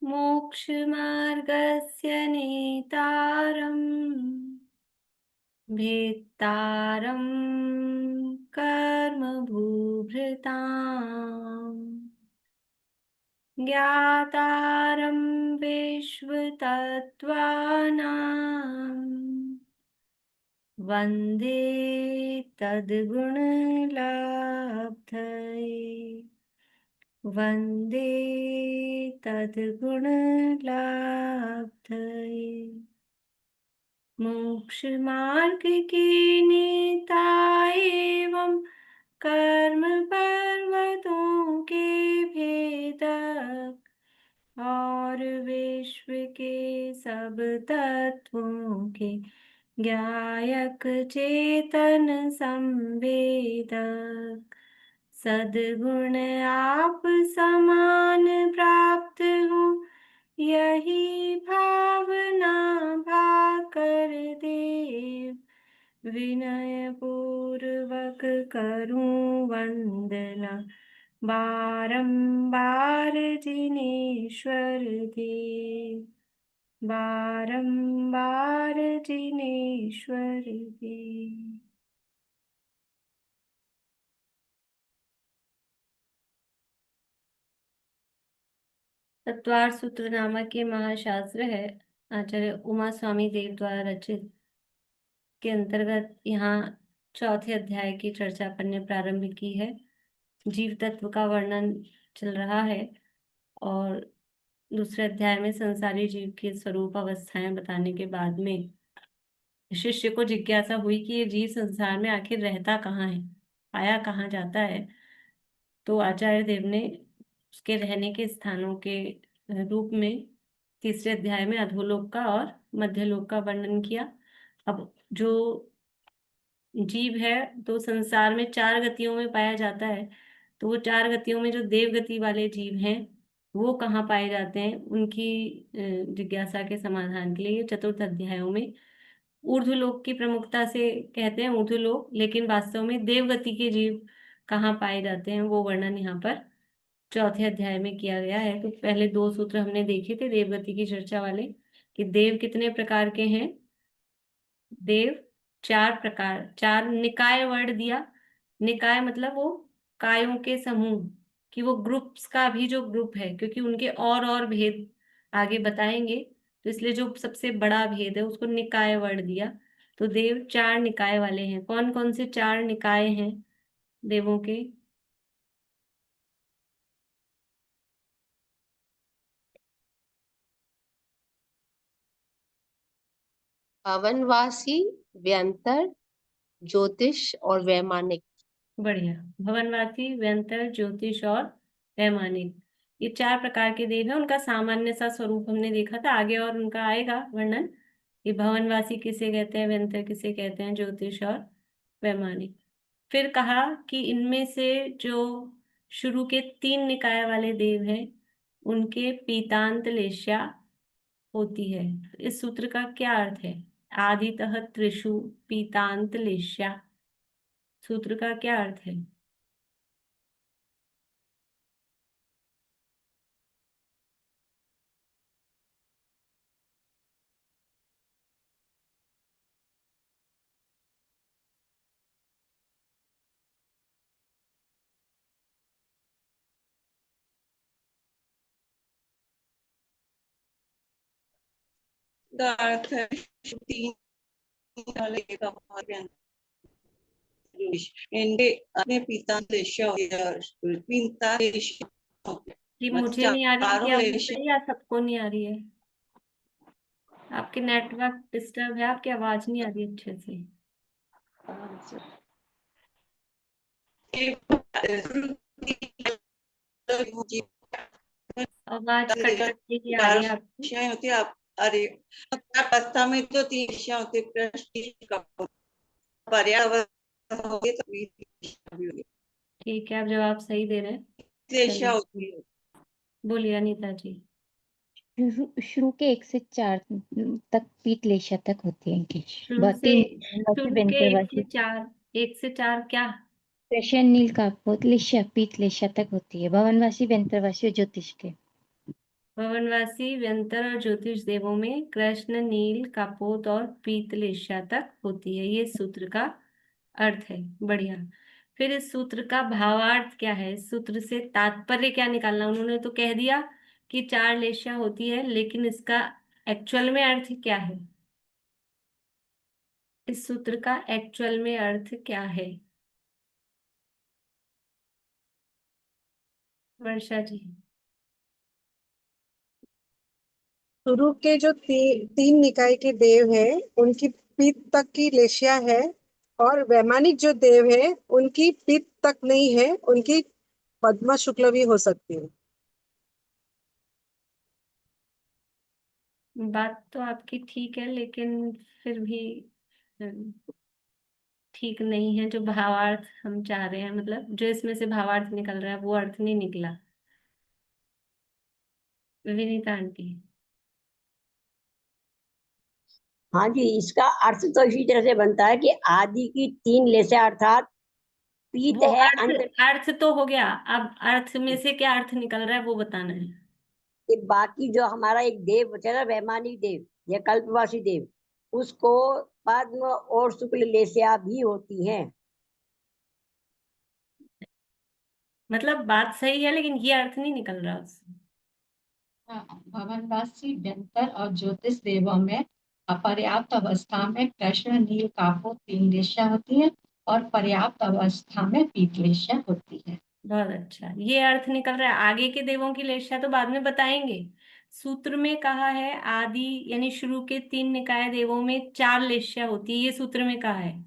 मोक्षमार्गस्य नेतारम् भेत्तारं कर्मभूभृताम् ज्ञातारं विश्वतत्त्वानां वन्दे तद्गुणलब्धये वन्दे तद्गुणलब्धये मोक्षमार्ग के नेता एवं कर्म पर्वतों के भेदक और विश्व के सब तत्वों के ज्ञायक चेतन संवेदक सद्गुण आप समान प्राप्त हो यही भावना भाकर देव विनय पूर्वक करूं वंदना बारंबार जिनेश्वर देव बारंबार जिनेश्वर देव। तत्वार सूत्र नामक ये महाशास्त्र है आचार्य उमा स्वामी देव द्वारा रचित के अंतर्गत यहाँ चौथे अध्याय की चर्चा अपन ने प्रारंभ की है। जीव तत्व का वर्णन चल रहा है और दूसरे अध्याय में संसारी जीव के स्वरूप अवस्थाएं बताने के बाद में शिष्य को जिज्ञासा हुई कि ये जीव संसार में आखिर रहता कहाँ है, आया कहाँ जाता है। तो आचार्य देव ने उसके रहने के स्थानों के रूप में तीसरे अध्याय में अधोलोक का और मध्यलोक का वर्णन किया। अब जो जीव है तो संसार में चार गतियों में पाया जाता है, तो वो चार गतियों में जो देव गति वाले जीव हैं वो कहाँ पाए जाते हैं, उनकी जिज्ञासा के समाधान के लिए ये चतुर्थ अध्यायों में ऊर्ध्वलोक की प्रमुखता से कहते हैं ऊर्ध्वलोक, लेकिन वास्तव में देवगति के जीव कहाँ पाए जाते हैं वो वर्णन यहाँ पर चौथे अध्याय में किया गया है। तो पहले दो सूत्र हमने देखे थे देवगति की चर्चा वाले कि देव कितने प्रकार के हैं। देव चार प्रकार, चार निकाय वर्ड दिया। निकाय मतलब वो कायों के समूह कि वो ग्रुप्स का भी जो ग्रुप है, क्योंकि उनके और भेद आगे बताएंगे, तो इसलिए जो सबसे बड़ा भेद है उसको निकाय वर्ड दिया। तो देव चार निकाय वाले हैं। कौन कौन से चार निकाय हैं देवों के? भवनवासी, व्यंतर, ज्योतिष और वैमानिक। बढ़िया। भवनवासी, व्यंतर, ज्योतिष और वैमानिक, ये चार प्रकार के देव हैं। उनका सामान्य सा स्वरूप हमने देखा था, आगे और उनका आएगा वर्णन। ये भवनवासी किसे कहते हैं, व्यंतर किसे कहते हैं, ज्योतिष और वैमानिक। फिर कहा कि इनमें से जो शुरू के तीन निकाय वाले देव हैं उनके पीतांत लेश्या होती है। इस सूत्र का क्या अर्थ है? आदितः त्रिषु पीतांत लेश्या, सूत्र का क्या अर्थ है? का अर्थ है तीन वाले का बहुत इनके अपने पिता जी मुझे नहीं आ रही, क्या आवाज है या सबको नहीं आ रही है? आपके नेटवर्क डिस्टर्ब है, आपकी आवाज नहीं आ रही अच्छे से। आवाज कट कट के आ रही है आपकी। होती है। अरे अवस्था में तो तीन विषय होते, पर्यावरण होगी तो ठीक है, आप जवाब सही दे रहे हैं। दिशा चलिए होती है। बोलिए अनीता जी। शुरू के 1 से 4 तक पीत लेशा तक होती है इनकी। शुरू के एक से बेंतरवासी चार, एक से चार क्या? रशियन नील का लेशा पीत लेशा तक होती है। भवनवासी, बेंतरवासी और ज्योतिष के। भवनवासी व्यंतर और ज्योतिष देवों में कृष्ण, नील, कापोत और पीतलेशा तक होती है। ये सूत्र का अर्थ है। बढ़िया। फिर इस सूत्र का भावार्थ क्या है, इस सूत्र से तात्पर्य क्या निकालना। उन्होंने तो कह दिया कि 4 लेशा होती है, लेकिन इसका एक्चुअल में अर्थ क्या है, इस सूत्र का एक्चुअल में अर्थ क्या है, वर्षा जी। शुरू के जो तीन निकाय के देव हैं उनकी पीठ तक की लेशिया है, और वैमानिक जो देव है उनकी पीठ तक नहीं है, उनकी पद्मा शुक्ल भी हो सकती है। बात तो आपकी ठीक है, लेकिन फिर भी ठीक नहीं है। जो भावार्थ हम चाह रहे हैं, मतलब जो इसमें से भावार्थ निकल रहा है, वो अर्थ नहीं निकला। विनीता आंटी। हाँ जी, इसका अर्थ तो इसी तरह से बनता है कि आदि की 3 लेशा अर्थात पीत वो है अर्थ, अंत अर्थ तो हो गया, अब अर्थ में से क्या अर्थ निकल रहा है वो बताना है। के। बाकी जो हमारा एक देव बचा ना, वैमानिक देव या कल्पवासी देव, उसको पद्म और शुक्ल लेशा भी होती हैं। मतलब बात सही है, लेकिन ये अर्थ नहीं निकल रहा उससे। भवनवासी व्यंतर और ज्योतिष देवों में अपर्याप्त अवस्था में कृष्ण, नील, कापोत 3 लेशा होती है और पर्याप्त अवस्था में पीतलेशा होती है। बहुत अच्छा, ये अर्थ निकल रहा है। आगे के देवों की लेशा तो बाद में बताएंगे। सूत्र में कहा है आदि यानी शुरू के 3 निकाय देवों में 4 लेशा होती है, ये सूत्र में कहा है।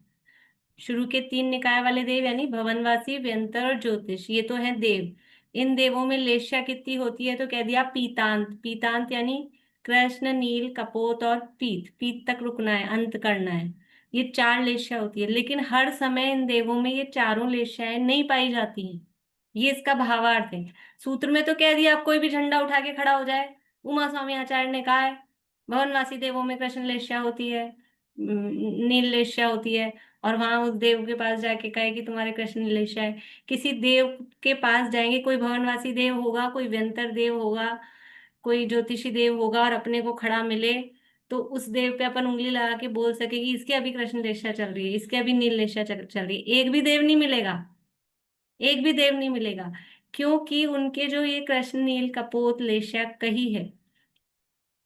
शुरू के 3 निकाय वाले देव यानी भवनवासी, व्यंतर और ज्योतिष, ये तो है देव। इन देवों में लेशा कितनी होती है, तो कह दिया पीतांत। पीतांत यानी कृष्ण, नील, कपोत और पीत, पीत तक रुकना है, अंत करना है। ये 4 लेशा होती है, लेकिन हर समय इन देवों में ये चारों लेशाएं नहीं पाई जाती हैं। ये इसका भावार्थ है। सूत्र में तो कह दिया आप कोई भी झंडा उठा के खड़ा हो जाए। उमा स्वामी आचार्य ने कहा है भवनवासी देवों में कृष्ण लेशा होती है, नील लेशा होती है, और वहां उस देव के पास जाके कहे कि तुम्हारे कृष्ण लेशा है। किसी देव के पास जाएंगे, कोई भवनवासी देव होगा, कोई व्यंतर देव होगा, कोई ज्योतिषी देव होगा, और अपने को खड़ा मिले, तो उस देव पे अपन उंगली लगा के बोल सके कि इसके अभी कृष्ण लेशा चल रही है, इसके अभी नील लेशा चल रही है। एक भी देव नहीं मिलेगा, एक भी देव नहीं मिलेगा, क्योंकि उनके जो ये कृष्ण, नील, कपोत लेशा कही है,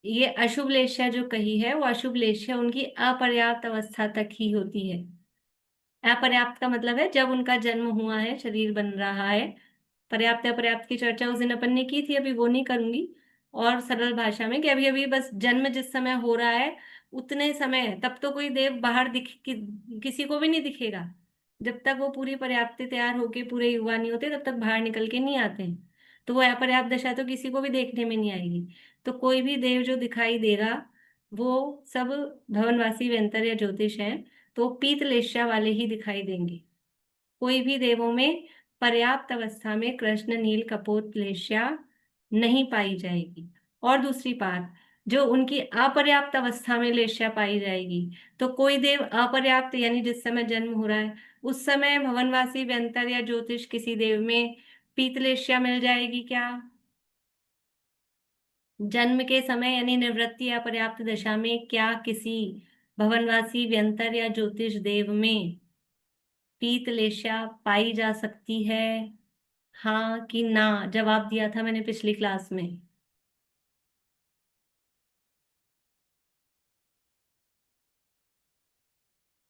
ये अशुभ लेशा जो कही है, वो अशुभ लेशा उनकी अपर्याप्त अवस्था तक ही होती है। अपर्याप्त का मतलब है जब उनका जन्म हुआ है, शरीर बन रहा है। पर्याप्त अपर्याप्त की चर्चा उस दिन अपन ने की थी, अभी वो नहीं करूंगी। और सरल भाषा में कि अभी अभी बस जन्म जिस समय हो रहा है उतने समय, तब तो कोई देव बाहर किसी को भी नहीं दिखेगा। जब तक वो पूरी पर्याप्त तैयार होके पूरे युवा नहीं होते, तब तक बाहर निकल के नहीं आते हैं। तो वो अपर्याप्त दशा तो किसी को भी देखने में नहीं आएगी। तो कोई भी देव जो दिखाई देगा वो सब भवनवासी, व्यंतर या ज्योतिष हैं, तो पीतलेशा वाले ही दिखाई देंगे। कोई भी देवों में पर्याप्त अवस्था में कृष्ण, नील, कपोत लेशा नहीं पाई जाएगी। और दूसरी बात, जो उनकी अपर्याप्त अवस्था में लेशा पाई जाएगी, तो कोई देव अपर्याप्त यानी जिस समय जन्म हो रहा है उस समय भवनवासी, व्यंतर या ज्योतिष किसी देव में पीतलेशा मिल जाएगी क्या? जन्म के समय यानी निवृत्ति या पर्याप्त दशा में क्या किसी भवनवासी, व्यंतर या ज्योतिष देव में पीतलेशा पाई जा सकती है, हाँ कि ना? जवाब दिया था मैंने पिछली क्लास में।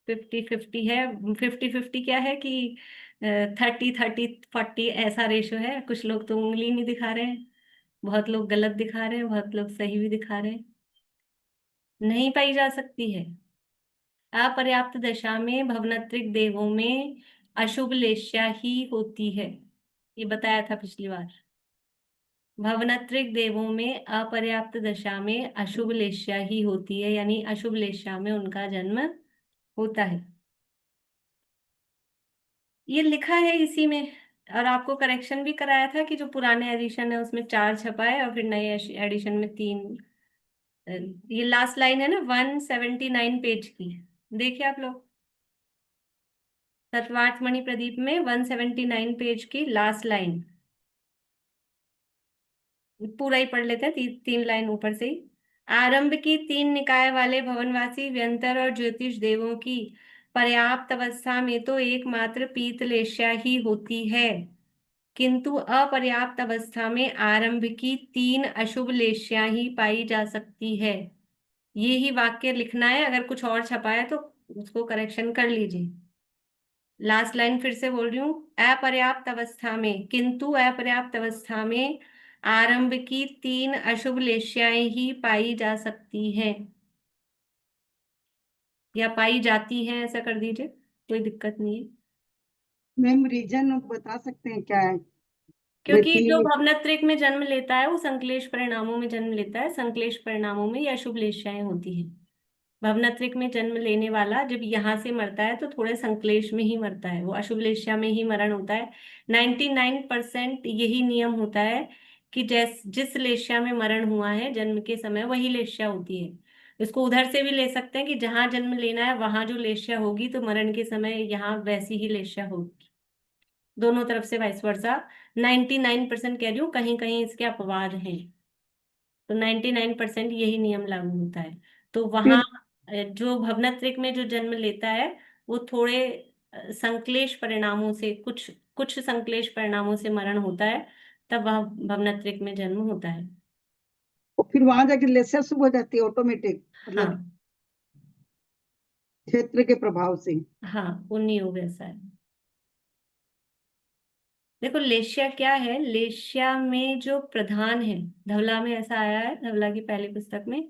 50-50 है। 50-50 क्या है कि 30-30-40 ऐसा रेशो है। कुछ लोग तो उंगली नहीं दिखा रहे हैं, बहुत लोग गलत दिखा रहे हैं, बहुत लोग सही भी दिखा रहे हैं। नहीं पाई जा सकती है। अपर्याप्त दशा में भवनत्रिक देवों में अशुभ लेशा ही होती है, ये बताया था पिछली बार। भवनत्रिक देवों में अपर्याप्त दशा में अशुभ लेशा ही होती है, यानी अशुभ लेशा में उनका जन्म होता है। ये लिखा है इसी में, और आपको करेक्शन भी कराया था कि जो पुराने एडिशन है उसमें 4 छपा है और फिर नए एडिशन में 3। ये लास्ट लाइन है ना 179 पेज की, देखिए आप लोग। तत्वार्थ मणि प्रदीप में 179 पेज की लास्ट लाइन। पूरा ही पढ़ लेते हैं, 3 लाइन ऊपर से ही। आरंभ की 3 निकाय वाले भवनवासी व्यंतर और ज्योतिष देवों की पर्याप्त अवस्था में तो एकमात्र पीतलेशा ही होती है, किंतु अपर्याप्त अवस्था में आरंभ की 3 अशुभ लेश्या ही पाई जा सकती है। ये ही वाक्य लिखना है, अगर कुछ और छपा है तो उसको करेक्शन कर लीजिए। लास्ट लाइन फिर से बोल रही हूँ, अपर्याप्त अवस्था में, किंतु अपर्याप्त अवस्था में आरंभ की 3 अशुभ लेश्याएं ही पाई जा सकती हैं, या पाई जाती हैं, ऐसा कर दीजिए, कोई दिक्कत नहीं है। मैम रीजन बता सकते हैं क्या है? क्योंकि जो बेटी भवनत्रिक में जन्म लेता है वो संक्लेश परिणामों में जन्म लेता है, संक्लेश परिणामों में ये अशुभ लेश्याएं होती हैं। भवनत्रिक में जन्म लेने वाला जब यहाँ से मरता है तो थोड़े संक्लेश में ही मरता है, वो अशुभ लेश्या में ही मरण होता है। 99% यही नियम होता है कि जिस लेश्या में मरण हुआ है जन्म के समय वही लेश्या होती है। इसको उधर से भी ले सकते हैं कि जहां जन्म लेना है वहां जो लेश्या होगी तो मरण के समय यहाँ वैसी ही लेश्या होगी, दोनों तरफ से वाइस वर्सा। 99% कह रही हूँ, कहीं कहीं इसके अपवाद हैं, तो 99% यही नियम लागू होता है। तो वहां जो भवनत्रिक में जो जन्म लेता है वो थोड़े संक्लेश परिणामों से, कुछ कुछ संक्लेश परिणामों से मरण होता है, तब वह भवनत्रिक में जन्म होता है। फिर वहां जाके लेसर शुभ हो जाती है ऑटोमेटिक, मतलब हाँ क्षेत्र के प्रभाव से। हाँ, वो नियोग ऐसा है। देखो लेश्या क्या है, लेश्या में जो प्रधान है, धवला में ऐसा आया है, धवला की पहली पुस्तक में,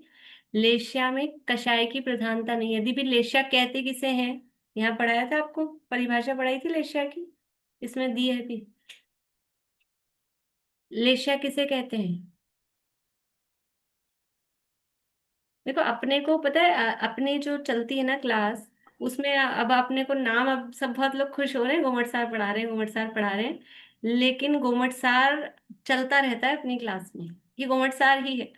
लेश्या में कषाय की प्रधानता नहीं है। यदि भी लेश्या कहते किसे हैं, यहाँ पढ़ाया था आपको, परिभाषा पढ़ाई थी लेश्या की, इसमें दी है भी। लेश्या किसे कहते हैं? देखो अपने को पता है, अपने जो चलती है ना क्लास, उसमें अब अपने को नाम, अब सब बहुत लोग खुश हो रहे हैं, गोमट सार पढ़ा रहे हैं, गोमट सार पढ़ा रहे हैं, लेकिन गोमट सार चलता रहता है अपनी क्लास में, ये गोमट सार ही है।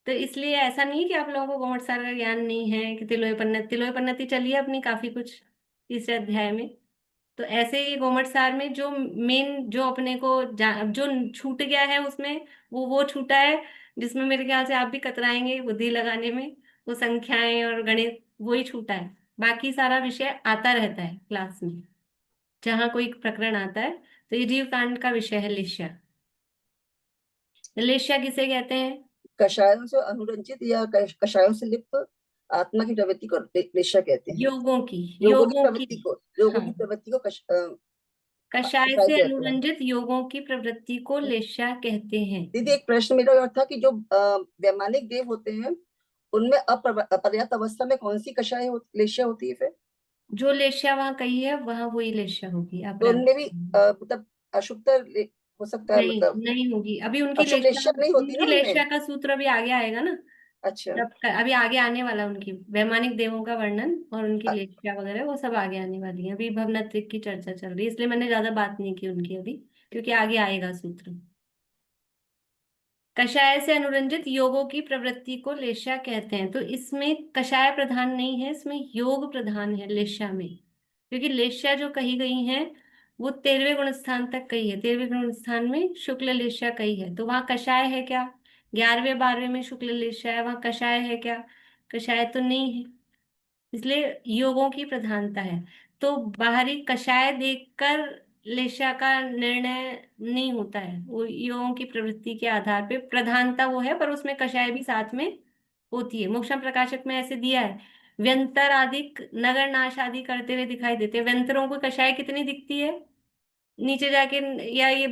तो इसलिए ऐसा नहीं है कि आप लोगों को गोमट सार का ज्ञान नहीं है, कि तिलोय पन्नति चली है अपनी काफी कुछ तीसरे अध्याय में। तो ऐसे ही गोमट सार में जो मेन, जो अपने को जो छूट गया है उसमें, वो छूटा है, जिसमें मेरे ख्याल से आप भी कतराएंगे बुद्धि लगाने में, वो संख्याएं और गणित, वो ही छूटा है। बाकी सारा विषय आता रहता है क्लास में, जहाँ कोई प्रकरण आता है। तो ये जीव कांड का विषय है लेश्या। लेश्या किसे कहते हैं? कषायों से अनुरंजित या कषायों से लिप्त आत्मा की प्रवृत्ति को लेशा कहते हैं। योगों की, योगों की योगों की। प्रवृत्ति को, योगों हाँ, की प्रवृत्ति को कषाय कषाय से कहते हैं। अनुरंजित योगों की प्रवृत्ति को लेश्या कहते हैं। दीदी एक प्रश्न मेरा और था कि जो वैमानिक देव होते हैं उनमें अपर्याप्त अवस्था में कौन सी लेशा होती है फिर? जो लेश्या वहां कही है वहां वही लेश्या होगी, आप तो उनमें भी मतलब अशुद्धता हो सकता है, नहीं, मतलब नहीं होगी। अभी उनकी अशुभ लेश्या, लेशा नहीं होती ना उनकी उनमें? लेश्या का सूत्र अभी आगे आएगा ना, अच्छा। अभी आगे आने वाला उनकी वैमानिक देवों का वर्णन और उनकी अ- लेश्या वगैरह वो सब आगे आने वाली है। अभी भवनत्रिक की चर्चा चल रही है, इसलिए मैंने ज्यादा बात नहीं की उनकी अभी, क्योंकि आगे आएगा सूत्र। कषाय से अनुरंजित योगों की प्रवृत्ति को लेश्या कहते हैं। तो इसमें कषाय प्रधान नहीं है, इसमें योग प्रधान है लेश्या में, क्योंकि लेश्या जो कही गई हैं वो 13वें गुण स्थान तक कही है, 13वें गुण स्थान में शुक्ल लेश्या कही है। तो वहां कषाय है क्या? 11वें 12वें में शुक्ल लेश्या है, वहां कषाय है क्या? कषाय तो नहीं है, इसलिए योगों की प्रधानता है। तो बाहरी कषाय देखकर लेशा का निर्णय नहीं होता है, वो योगों की प्रवृत्ति के आधार पे प्रधानता वो है, पर उसमें कषाय भी साथ में होती है। मोक्षम प्रकाशक में ऐसे दिया है, व्यंतर आदि नगर नाश आदि करते हुए दिखाई देते हैं। व्यंतरों को कषाय कितनी दिखती है, नीचे जाके, या ये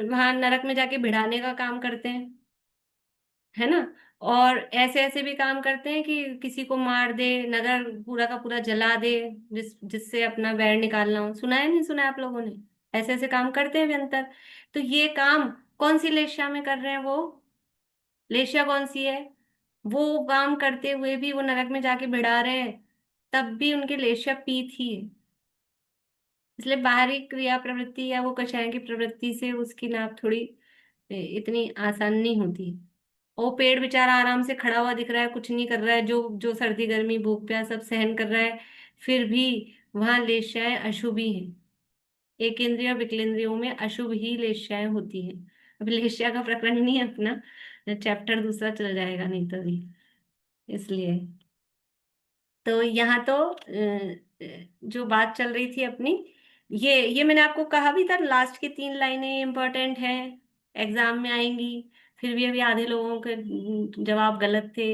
वहां नरक में जाके भिड़ाने का काम करते हैं, है ना। और ऐसे ऐसे भी काम करते हैं कि किसी को मार दे, नगर पूरा का पूरा जला दे, जिससे अपना वैर निकालना हो। सुना है, नहीं सुना है आप लोगों ने? ऐसे ऐसे काम करते हैं व्यंतर। तो ये काम कौन सी लेश्या में कर रहे हैं? वो लेश्या कौन सी है? वो काम करते हुए भी वो नरक में जाके भिड़ा रहे हैं, तब भी उनकी लेश्या पीत ही है। इसलिए बाहरी क्रिया प्रवृत्ति या वो कषाय की प्रवृत्ति से उसकी नाप थोड़ी इतनी आसान नहीं होती। वो पेड़ बेचारा आराम से खड़ा हुआ दिख रहा है, कुछ नहीं कर रहा है, जो जो सर्दी गर्मी भूख प्यास सब सहन कर रहा है, फिर भी वहां लेश्याएं अशुभ ही हैं। एक इंद्रिय और विकलेंद्रियों में अशुभ ही लेश्याएं होती हैं। अभी लेशिया का प्रकरण नहीं है अपना, चैप्टर दूसरा चल जाएगा नहीं तो भी, इसलिए। तो यहाँ तो जो बात चल रही थी अपनी, ये मैंने आपको कहा भी था, लास्ट की 3 लाइनें इंपॉर्टेंट हैं, एग्जाम में आएंगी। फिर भी अभी आधे लोगों के जवाब गलत थे,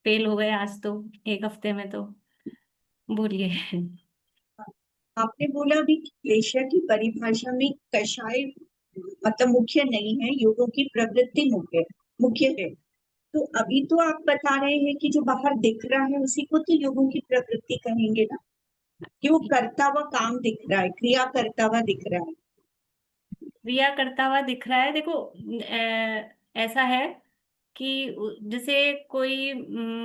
फेल हो गए आज तो, एक हफ्ते में तो। बोलिए। आपने बोला अभी कि क्लेशर की परिभाषा में कषाय मतलब मुख्य नहीं है, योगों की प्रवृत्ति मुख्य है। तो अभी तो आप बता रहे हैं कि जो बाहर दिख रहा है उसी को तो योगों की प्रवृत्ति कहेंगे ना, कि वो करता हुआ काम दिख रहा है, क्रिया करता हुआ दिख रहा है। क्रिया करता हुआ दिख रहा है। देखो, ऐसा है कि जैसे कोई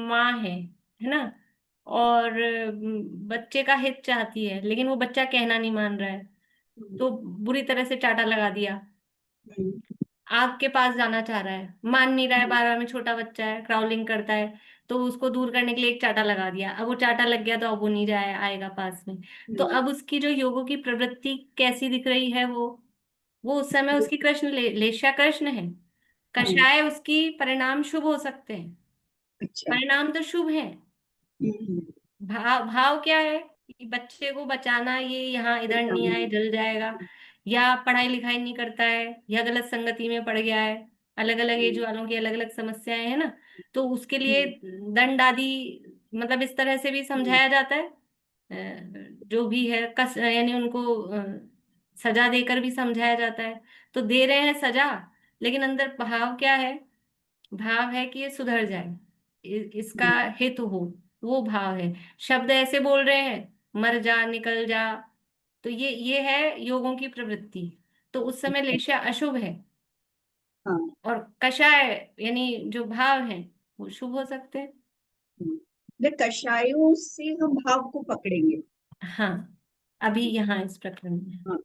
माँ है ना, और बच्चे का हित चाहती है, लेकिन वो बच्चा कहना नहीं मान रहा है, तो बुरी तरह से चाटा लगा दिया। हम्म, आग के पास जाना चाह रहा है, मान नहीं रहा है, 12 में छोटा बच्चा है, क्राउलिंग करता है, तो उसको दूर करने के लिए एक चाटा लगा दिया। अब वो चाटा लग गया तो अब वो नहीं जाए आएगा पास में। तो अब उसकी जो योगों की प्रवृत्ति कैसी दिख रही है, वो उस समय उसकी कृष्ण लेशा कृष्ण है। कषाय उसकी परिणाम शुभ हो सकते हैं, अच्छा। परिणाम तो शुभ है। हम्म, भाव क्या है कि बच्चे को बचाना, ये यहाँ इधर नहीं आए जल जाएगा, या पढ़ाई लिखाई नहीं करता है, या गलत संगति में पड़ गया है, अलग अलग एज वालों की अलग अलग समस्याएं हैं ना, तो उसके लिए दंड आदि, मतलब इस तरह से भी समझाया जाता है। जो भी है कस यानी उनको सजा देकर भी समझाया जाता है। तो दे रहे हैं सजा, लेकिन अंदर भाव क्या है? भाव है कि ये सुधर जाए, इसका हित हो, वो भाव है। शब्द ऐसे बोल रहे हैं, मर जा, निकल जा, तो ये है योगों की प्रवृत्ति। तो उस समय लेशा अशुभ है, हाँ। और कषाय यानी जो भाव है वो शुभ हो सकते हैं। तो कषायों से हम भाव को पकड़ेंगे। हाँ, अभी यहाँ इस प्रकरण में हाँ,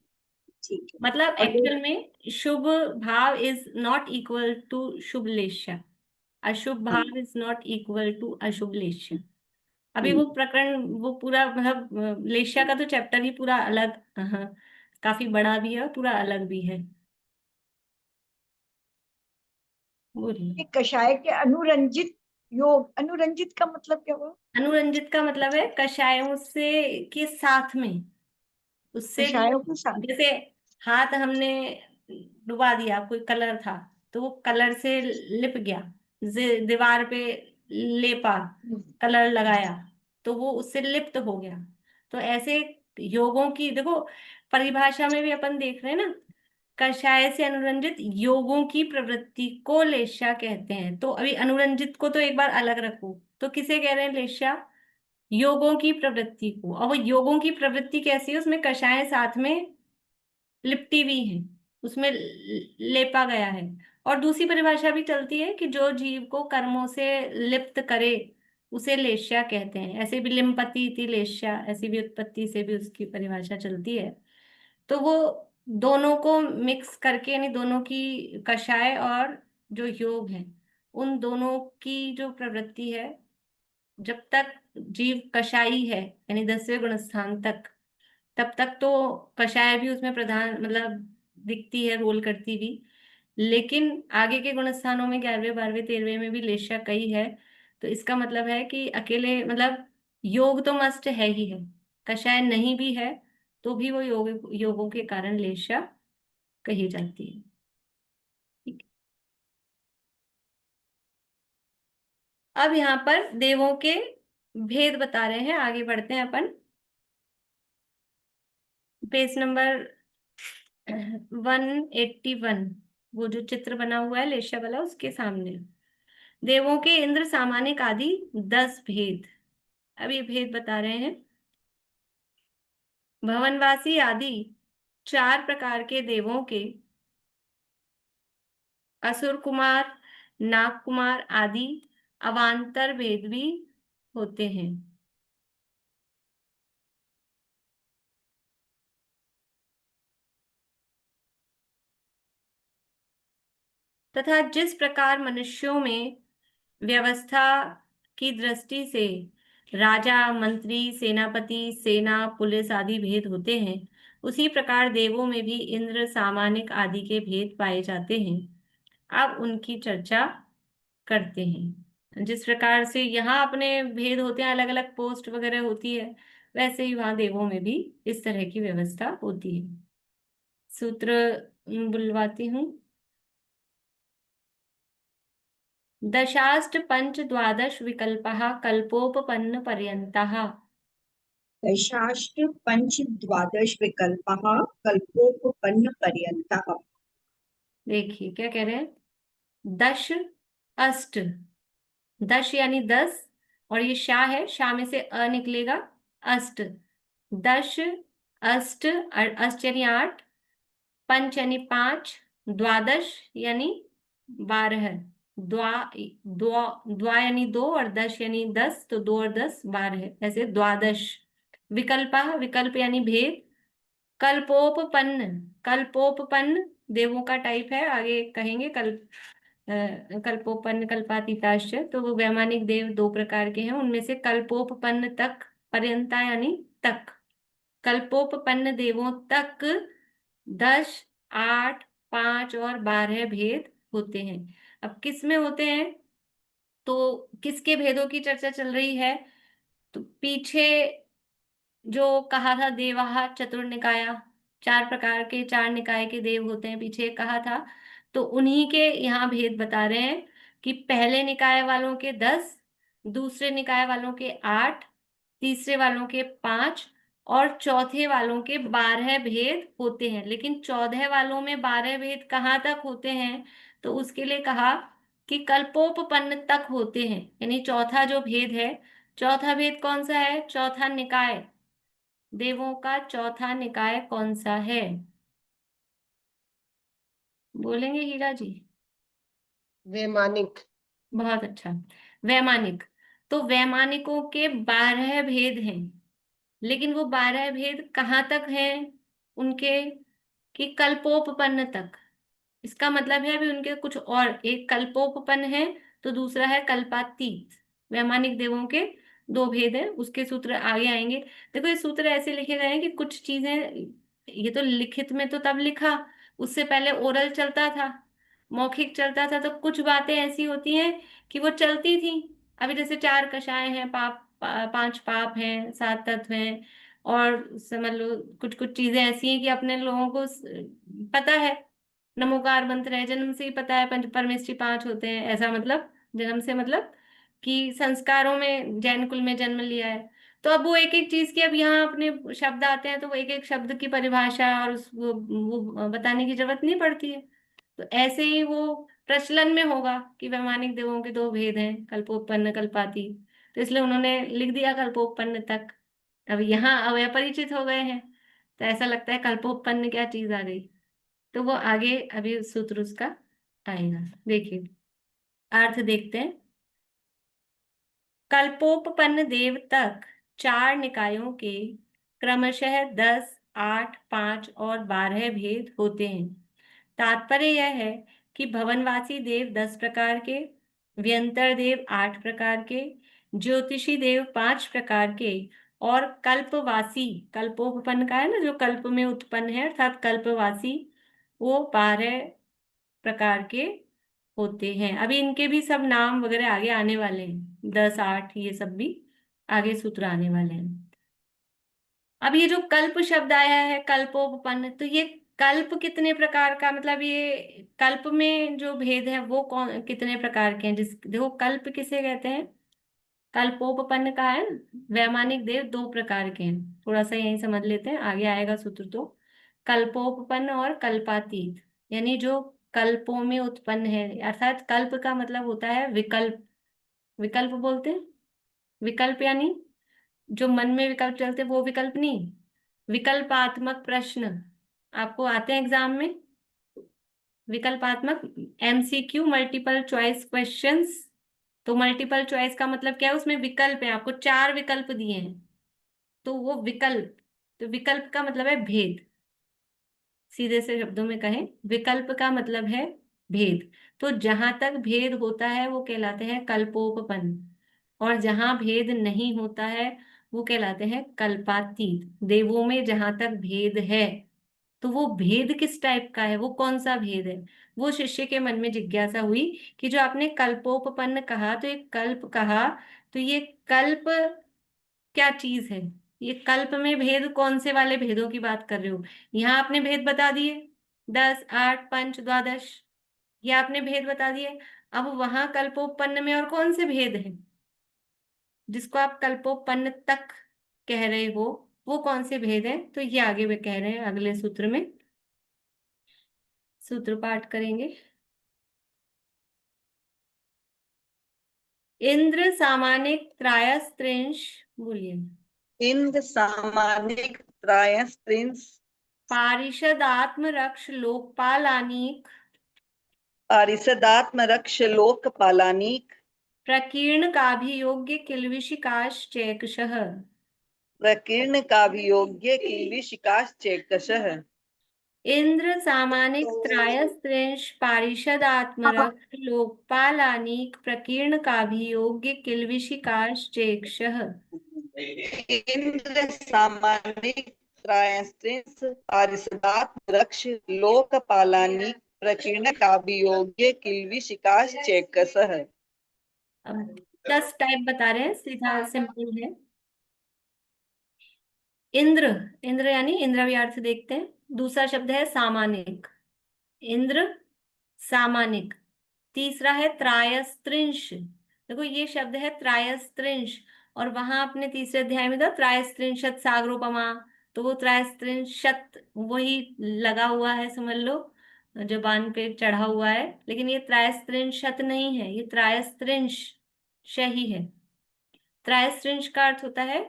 ठीक है। मतलब और एक्चुअल में शुभ भाव इज नॉट इक्वल टू शुभ लेशा, अशुभ हाँ, भाव इज नॉट इक्वल टू अशुभ लेशा। अभी हम्म, वो प्रकरण, वो पूरा मतलब लेशा का तो चैप्टर ही पूरा अलग, हाँ, काफी बड़ा भी है और पूरा अलग भी है। बोलिए। कषाय के अनुरंजित योग, अनुरंजित का मतलब क्या हुआ? अनुरंजित का मतलब है कषायों से के साथ में, उससे जो, कषायों के साथ। जैसे हाथ हमने डुबा दिया, कोई कलर था तो वो कलर से लिप गया, दीवार पे लेपा, कलर लगाया, तो वो उससे लिप्त हो गया। तो ऐसे योगों की देखो, परिभाषा में भी अपन देख रहे हैं ना, कषाय से अनुरंजित योगों की प्रवृत्ति को लेशा कहते हैं। तो अभी अनुरंजित को तो एक बार अलग रखो, तो किसे कह रहे हैं लेशा? योगों की प्रवृत्ति को। और वो योगों की प्रवृत्ति कैसी है? उसमें कषाय साथ में लिपटी हुई है, उसमें लेपा गया है। और दूसरी परिभाषा भी चलती है कि जो जीव को कर्मों से लिप्त करे उसे लेश्या कहते हैं। ऐसे भी लिम्पति इति लेश्या, ऐसी भी उत्पत्ति से भी उसकी परिभाषा चलती है। तो वो दोनों को मिक्स करके, यानी दोनों की, कषाय और जो योग है, उन दोनों की जो प्रवृत्ति है, जब तक जीव कषाई है यानी 10वें गुणस्थान तक, तब तक तो कषाय भी उसमें प्रधान मतलब दिखती है, रोल करती भी। लेकिन आगे के गुणस्थानों में 11वें 12वें 13वें में भी लेशा कई है। तो इसका मतलब है कि अकेले मतलब योग तो मस्ट है ही है, कषाय नहीं भी है तो भी वो योगों के कारण लेशा कही जाती है। ठीक है। अब यहाँ पर देवों के भेद बता रहे हैं, आगे बढ़ते हैं अपन। पेज नंबर 181, वो जो चित्र बना हुआ है लेशा वाला, उसके सामने देवों के इंद्र सामानिक आदि 10 भेद। अब ये भेद बता रहे हैं। भवनवासी आदि 4 प्रकार के देवों के, असुर कुमार, नाग कुमार आदि अवान्तर भेद भी होते हैं। तथा जिस प्रकार मनुष्यों में व्यवस्था की दृष्टि से राजा, मंत्री, सेनापति, सेना, पुलिस आदि भेद होते हैं, उसी प्रकार देवों में भी इंद्र, सामानिक आदि के भेद पाए जाते हैं। अब उनकी चर्चा करते हैं। जिस प्रकार से यहाँ अपने भेद होते हैं, अलग अलग पोस्ट वगैरह होती है, वैसे ही वहां देवों में भी इस तरह की व्यवस्था होती है। सूत्र बुलवाती हूँ। दशाष्ट पंच द्वादश विकल्पः कल्पोपपन्न पर्यन्तः। दशाष्ट पंच द्वादश विकल्पः कल्पोपपन्न पर्यन्तः। देखिए क्या कह रहे हैं, दश अष्ट, दश यानी 10, और ये शाह है, शाह में से अ निकलेगा, अष्ट, दश अष्ट, अष्ट यानी 8, पंच यानी 5, द्वादश यानी 12, द्वा द्वा द्वा यानी 2 और दश यानी 10, तो 2 और 10 12, ऐसे द्वादश। विकल्प, विकल्प यानी भेद। कल्पोपपन्न, कल्पोपपन्न देवों का टाइप है, आगे कहेंगे। कल्पोपन्न कल्पातीताश्च, तो वो वैमानिक देव 2 प्रकार के हैं, उनमें से कल्पोपपन्न तक, पर्यंता यानी तक, कल्पोपपन्न देवों तक 10, 8, 5 और 12 भेद होते हैं। अब किस में होते हैं, तो किसके भेदों की चर्चा चल रही है, तो पीछे जो कहा था देवाः चतुर्निकाया, 4 प्रकार के, 4 निकाय के देव होते हैं, पीछे कहा था, तो उन्हीं के यहाँ भेद बता रहे हैं कि पहले निकाय वालों के 10, दूसरे निकाय वालों के 8, तीसरे वालों के 5 और चौथे वालों के 12 भेद होते हैं। लेकिन 14 वालों में 12 भेद कहाँ तक होते हैं, तो उसके लिए कहा कि कल्पोपपन्न तक होते हैं, यानी चौथा जो भेद है, चौथा भेद कौन सा है, चौथा निकाय, देवों का चौथा निकाय कौन सा है, बोलेंगे हीरा जी? वैमानिक। बहुत अच्छा, वैमानिक। तो वैमानिकों के 12 भेद हैं, लेकिन वो 12 भेद कहाँ तक हैं उनके, कि कल्पोपपन्न तक। इसका मतलब है अभी उनके कुछ और, एक कल्पोपपन्न है तो दूसरा है कल्पातीत। वैमानिक देवों के 2 भेद हैं, उसके सूत्र आगे आएंगे। देखो ये सूत्र ऐसे लिखे गए हैं कि कुछ चीजें, ये तो लिखित में तो तब लिखा, उससे पहले ओरल चलता था, मौखिक चलता था, तो कुछ बातें ऐसी होती हैं कि वो चलती थी। अभी जैसे 4 कषाय हैं, 5 पाप हैं, 7 तत्व हैं, और समझ लो कुछ कुछ चीजें ऐसी हैं कि अपने लोगों को पता है, नमोकार मंत्र है, जन्म से ही पता है, पंच परमेष्टि 5 होते हैं, ऐसा मतलब जन्म से, मतलब कि संस्कारों में जैन कुल में जन्म लिया है। तो अब वो एक एक चीज की, अब यहाँ अपने शब्द आते हैं तो वो एक एक शब्द की परिभाषा और वो बताने की जरूरत नहीं पड़ती है। तो ऐसे ही वो प्रचलन में होगा कि वैमानिक देवों के 2 भेद हैं, कल्पोत्पन्न कल्पाती, तो इसलिए उन्होंने लिख दिया कल्पोत्पन्न तक। अब यहाँ अव्यपरिचित हो गए हैं, तो ऐसा लगता है कल्पोत्पन्न क्या चीज आ गई, तो वो आगे अभी सूत्र उसका आएगा। देखिए अर्थ देखते हैं। कल्पोपपन्न देव तक 4 निकायों के क्रमशः 10, 8, 5 और 12 भेद होते हैं। तात्पर्य यह है कि भवनवासी देव 10 प्रकार के, व्यंतर देव 8 प्रकार के, ज्योतिषी देव 5 प्रकार के, और कल्पवासी, कल्पोपपन्न का है ना, जो कल्प में उत्पन्न है, अर्थात कल्पवासी, वो 12 प्रकार के होते हैं। अभी इनके भी सब नाम वगैरह आगे आने वाले हैं, 10, 8 ये सब भी आगे सूत्र आने वाले हैं। अब ये जो कल्प शब्द आया है, कल्पोपपन्न, तो ये कल्प कितने प्रकार का, मतलब ये कल्प में जो भेद है वो कौन कितने प्रकार के हैं, जिस देखो कल्प किसे कहते हैं, कल्पोपपन्न का है ना, वैमानिक देव 2 प्रकार के हैं, थोड़ा सा यही समझ लेते हैं, आगे आएगा सूत्र। तो कल्पोपपन्न और कल्पातीत, यानी जो कल्पों में उत्पन्न है, अर्थात कल्प का मतलब होता है विकल्प, विकल्प बोलते हैं, विकल्प यानी जो मन में विकल्प चलते हैं, वो विकल्प नहीं, विकल्पात्मक प्रश्न आपको आते हैं एग्जाम में, विकल्पात्मक एमसीक्यू, मल्टीपल चॉइस क्वेश्चंस। तो मल्टीपल चॉइस का मतलब क्या है, उसमें विकल्प है, आपको 4 विकल्प दिए हैं, तो वो विकल्प, तो विकल्प का मतलब है भेद, सीधे से शब्दों में कहें विकल्प का मतलब है भेद। तो जहां तक भेद होता है वो कहलाते हैं कल्पोपपन्न, और जहां भेद नहीं होता है वो कहलाते हैं कल्पातीत। देवों में जहां तक भेद है, तो वो भेद किस टाइप का है, वो कौन सा भेद है, वो शिष्य के मन में जिज्ञासा हुई कि जो आपने कल्पोपपन्न कहा, तो एक कल्प कहा, तो ये कल्प क्या चीज है, ये कल्प में भेद कौन से वाले भेदों की बात कर रहे हो। यहाँ आपने भेद बता दिए, 10, 8, पंच, द्वादश, ये आपने भेद बता दिए। अब वहां कल्पोपन्न में और कौन से भेद हैं जिसको आप कल्पोपन्न तक कह रहे हो, वो कौन से भेद हैं, तो ये आगे वे कह रहे हैं अगले सूत्र में। सूत्र पाठ करेंगे। इंद्र सामानिक त्रायस्त्रिंश, बोलिए। इंद्र सामानिक त्रायस्त्रिंश पारिषद आत्मरक्ष लोकपालानीक पारिषदात्म रक्ष लोकपालानीक प्रकीर्ण काभियोग्य किल्विषिकाश चैकशः। प्रकीर्ण काभियोग्य किल्बिषिकाश्च चैकशः। इंद्र सामानिक त्रायस्त्रिंश पारिषद आत्मरक्ष लोकपालानीक प्रकीर्ण काभियोग्य किल्विषिकाश चैकशः। इंद्र सामानिक त्रायस्त्रिंश पारिषदात्म रक्ष लोकपालानीक प्रकीर्ण काभियोग्य किल्बिषिकाश्च चैकशः। अब 10 टाइप बता रहे हैं, सीधा सिंपल है। इंद्र, इंद्र यानी इंद्रवी अर्थ देखते हैं। दूसरा शब्द है सामानिक, इंद्र सामानिक। तीसरा है त्रायस्त्रिंश, देखो ये शब्द है त्रायस्त्रिंश, और वहां अपने तीसरे अध्याय में था त्रायस्त्रिंशत सागरोपमा, तो वो त्रायस्त्रिंशत वही लगा हुआ है, समझ लो, जबान पे चढ़ा हुआ है, लेकिन ये त्रायस्त्रिंशत नहीं है, ये त्रायस्त्रिंश ही है। त्रायस्त्रिंश का अर्थ होता है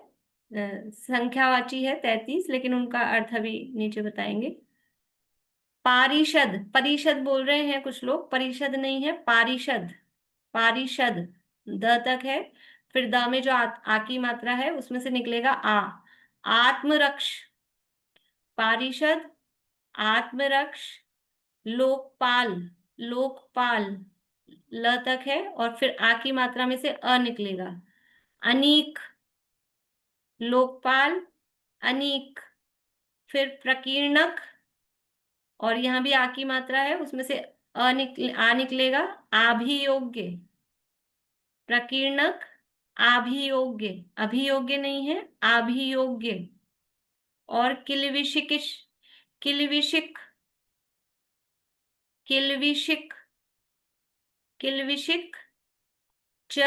संख्यावाची है 33, लेकिन उनका अर्थ अभी नीचे बताएंगे। पारिषद, परिषद बोल रहे हैं कुछ लोग, परिषद नहीं है, पारिषद, पारिषद द तक है, फिर द में जो आ की मात्रा है उसमें से निकलेगा आ। आत्मरक्ष, पारिषद, आत्मरक्ष, लोकपाल, लोकपाल ल तक है, और फिर आ की मात्रा में से अ निकलेगा। अनीक, लोकपाल, अनीक, फिर प्रकीर्णक, और यहां भी आ की मात्रा है, उसमें से आ निकलेगा। आभियोग्य, प्रकीर्णक, आभियोग्य, अभियोग्य नहीं है, आभियोग्य, और किल्विषिकिश, किल्विषिक, किल्विषिक, किल्विषिक च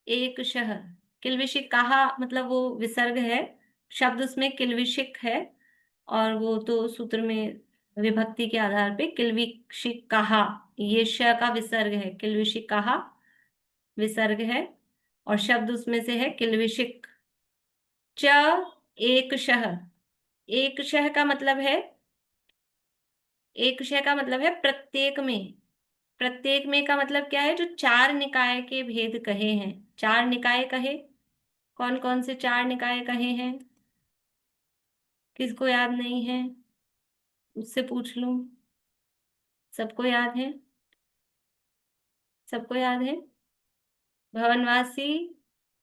एकशः। किल्विषिक कहा मतलब वो विसर्ग है, शब्द उसमें किल्विषिक है, और वो तो सूत्र में विभक्ति के आधार पे किल्विषिक कहा, ये श का विसर्ग है, किल्विषिक कहा विसर्ग है, और शब्द उसमें से है किल्विषिक। च एकशः, एकशः का मतलब है, एकशः का मतलब है प्रत्येक में, प्रत्येक में का मतलब क्या है, जो 4 निकाय के भेद कहे हैं, 4 निकाय कहे, कौन कौन से 4 निकाय कहे हैं, किसको याद नहीं है, उससे पूछ लूं। सबको याद है, सबको याद है, भवनवासी,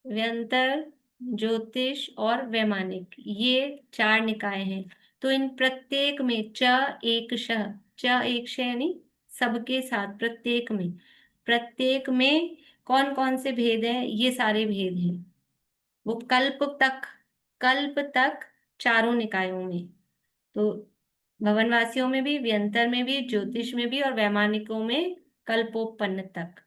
व्यंतर, ज्योतिष और वैमानिक, ये 4 निकाय हैं। तो इन प्रत्येक में च एकशः, च एकशः यानी सबके साथ, प्रत्येक में, प्रत्येक में कौन कौन से भेद हैं, ये सारे भेद हैं। वो कल्प तक, कल्प तक चारों निकायों में, तो भवनवासियों में भी, व्यंतर में भी, ज्योतिष में भी, और वैमानिकों में कल्पोपन्न तक,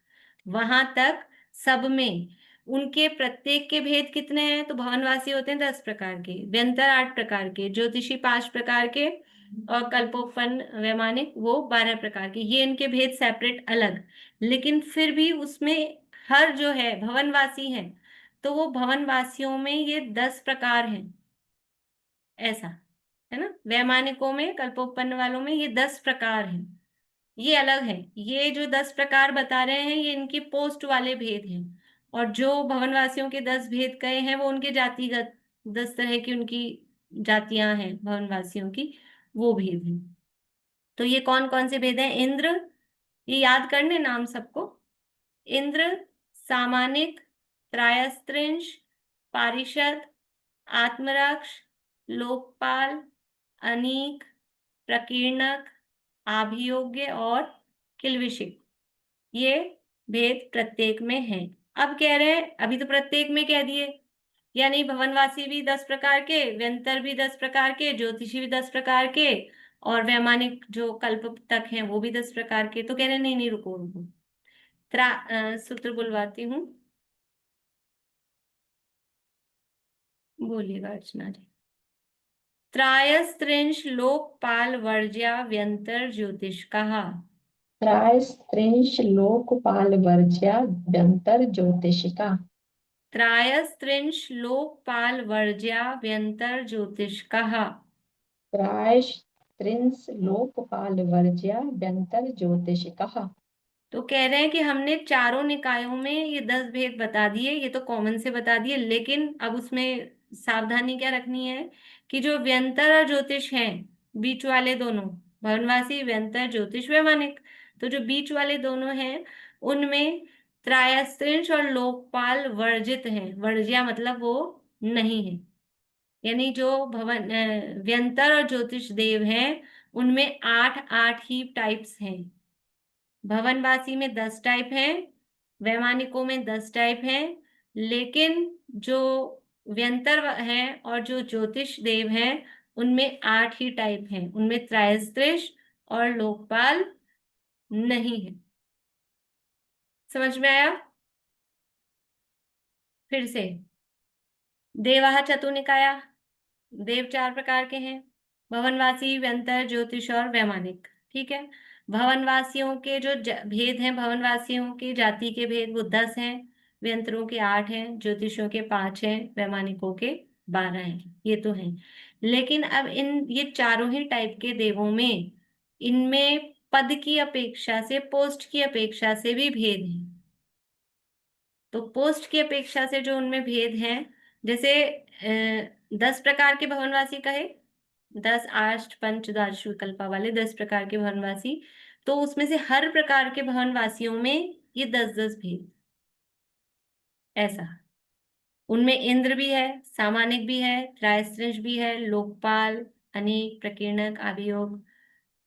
वहां तक सब में उनके प्रत्येक के भेद कितने हैं, तो भवनवासी होते हैं 10 प्रकार के, व्यंतर 8 प्रकार के, ज्योतिषी 5 प्रकार के, और कल्पोपन्न वैमानिक वो 12 प्रकार के, ये इनके भेद सेपरेट अलग। लेकिन फिर भी उसमें हर जो है भवनवासी है, तो वो भवनवासियों में ये 10 प्रकार हैं, ऐसा है ना। वैमानिकों में, कल्पोपन्न वालों में ये 10 प्रकार हैं, ये अलग है। ये जो 10 प्रकार बता रहे हैं ये इनके पोस्ट वाले भेद हैं, और जो भवनवासियों के 10 भेद कहे हैं वो उनके जातिगत 10 तरह की उनकी जातियां हैं भवनवासियों की, वो भेद हैं। तो ये कौन कौन से भेद हैं, इंद्र, ये याद करने नाम सबको, इंद्र, सामानिक, त्रायस्त्रिंश, पारिषद, आत्मरक्ष, लोकपाल, अनीक, प्रकीर्णक, आभियोग्य और किल्विषिक, ये भेद प्रत्येक में है। अब कह रहे हैं, अभी तो प्रत्येक में कह दिए, यानी भवनवासी भी 10 प्रकार के, व्यंतर भी 10 प्रकार के, ज्योतिषी भी 10 प्रकार के, और वैमानिक जो कल्प तक हैं वो भी 10 प्रकार के। तो कह रहे नहीं नहीं, रुको रुको, सूत्र बुलवाती हूँ, बोलिएगा अर्चना जी। त्रायस्त्रिंश लोकपाल वर्ज्या व्यंतर ज्योतिष कहा। त्रायस्त्रिंश लोकपाल वर्ज्या व्यंतर ज्योतिषिका। त्रायस्त्रिंश लोकपाल वर्ज्या व्यंतर ज्योतिष कहा। त्रायस्त्रिंश लोकपाल वर्ज्या व्यंतर ज्योतिषिका। तो कह रहे हैं कि हमने चारों निकायों में ये 10 भेद बता दिए, ये तो कॉमन से बता दिए, लेकिन अब उसमें सावधानी क्या रखनी है कि जो व्यंतर और ज्योतिष हैं, बीच वाले दोनों, भवनवासी, व्यंतर, ज्योतिष, वैमानिक, तो जो बीच वाले दोनों हैं उनमें त्रायस्त्रिंश और लोकपाल वर्जित हैं। वर्ज्या मतलब वो नहीं है, यानी जो व्यंतर और ज्योतिष देव हैं उनमें 8 ही टाइप्स हैं। भवनवासी में 10 टाइप हैं, वैमानिकों में 10 टाइप हैं, लेकिन जो व्यंतर हैं और जो ज्योतिष देव हैं उनमें 8 ही टाइप हैं, उनमें त्रायस्त्रिश और लोकपाल नहीं है। समझ में आया? फिर से, देवाः चतुर्निकाया, देव 4 प्रकार के हैं, भवनवासी, व्यंतर, ज्योतिष और वैमानिक। ठीक है, भवनवासियों के जो भेद हैं, भवनवासियों की जाति के भेद वो 10 हैं, व्यंतरों के 8 हैं, ज्योतिषों के 5 हैं, वैमानिकों के 12 हैं। ये तो हैं, लेकिन अब ये चारों ही टाइप के देवों में इनमें पद की अपेक्षा से, पोस्ट की अपेक्षा से भी भेद हैं। तो पोस्ट की अपेक्षा से जो उनमें भेद हैं, जैसे 10 प्रकार के भवनवासी कहे, 10 आष्ट पंच द्वादश विकल्पा वाले 10 प्रकार के भवनवासी, तो उसमें से हर प्रकार के भवनवासियों में ये 10-10 भेद, ऐसा। उनमें इंद्र भी है, सामानिक भी है, त्रायस्त्रिंश भी है, लोकपाल, अनीक, प्रकीर्णक, आभियोग,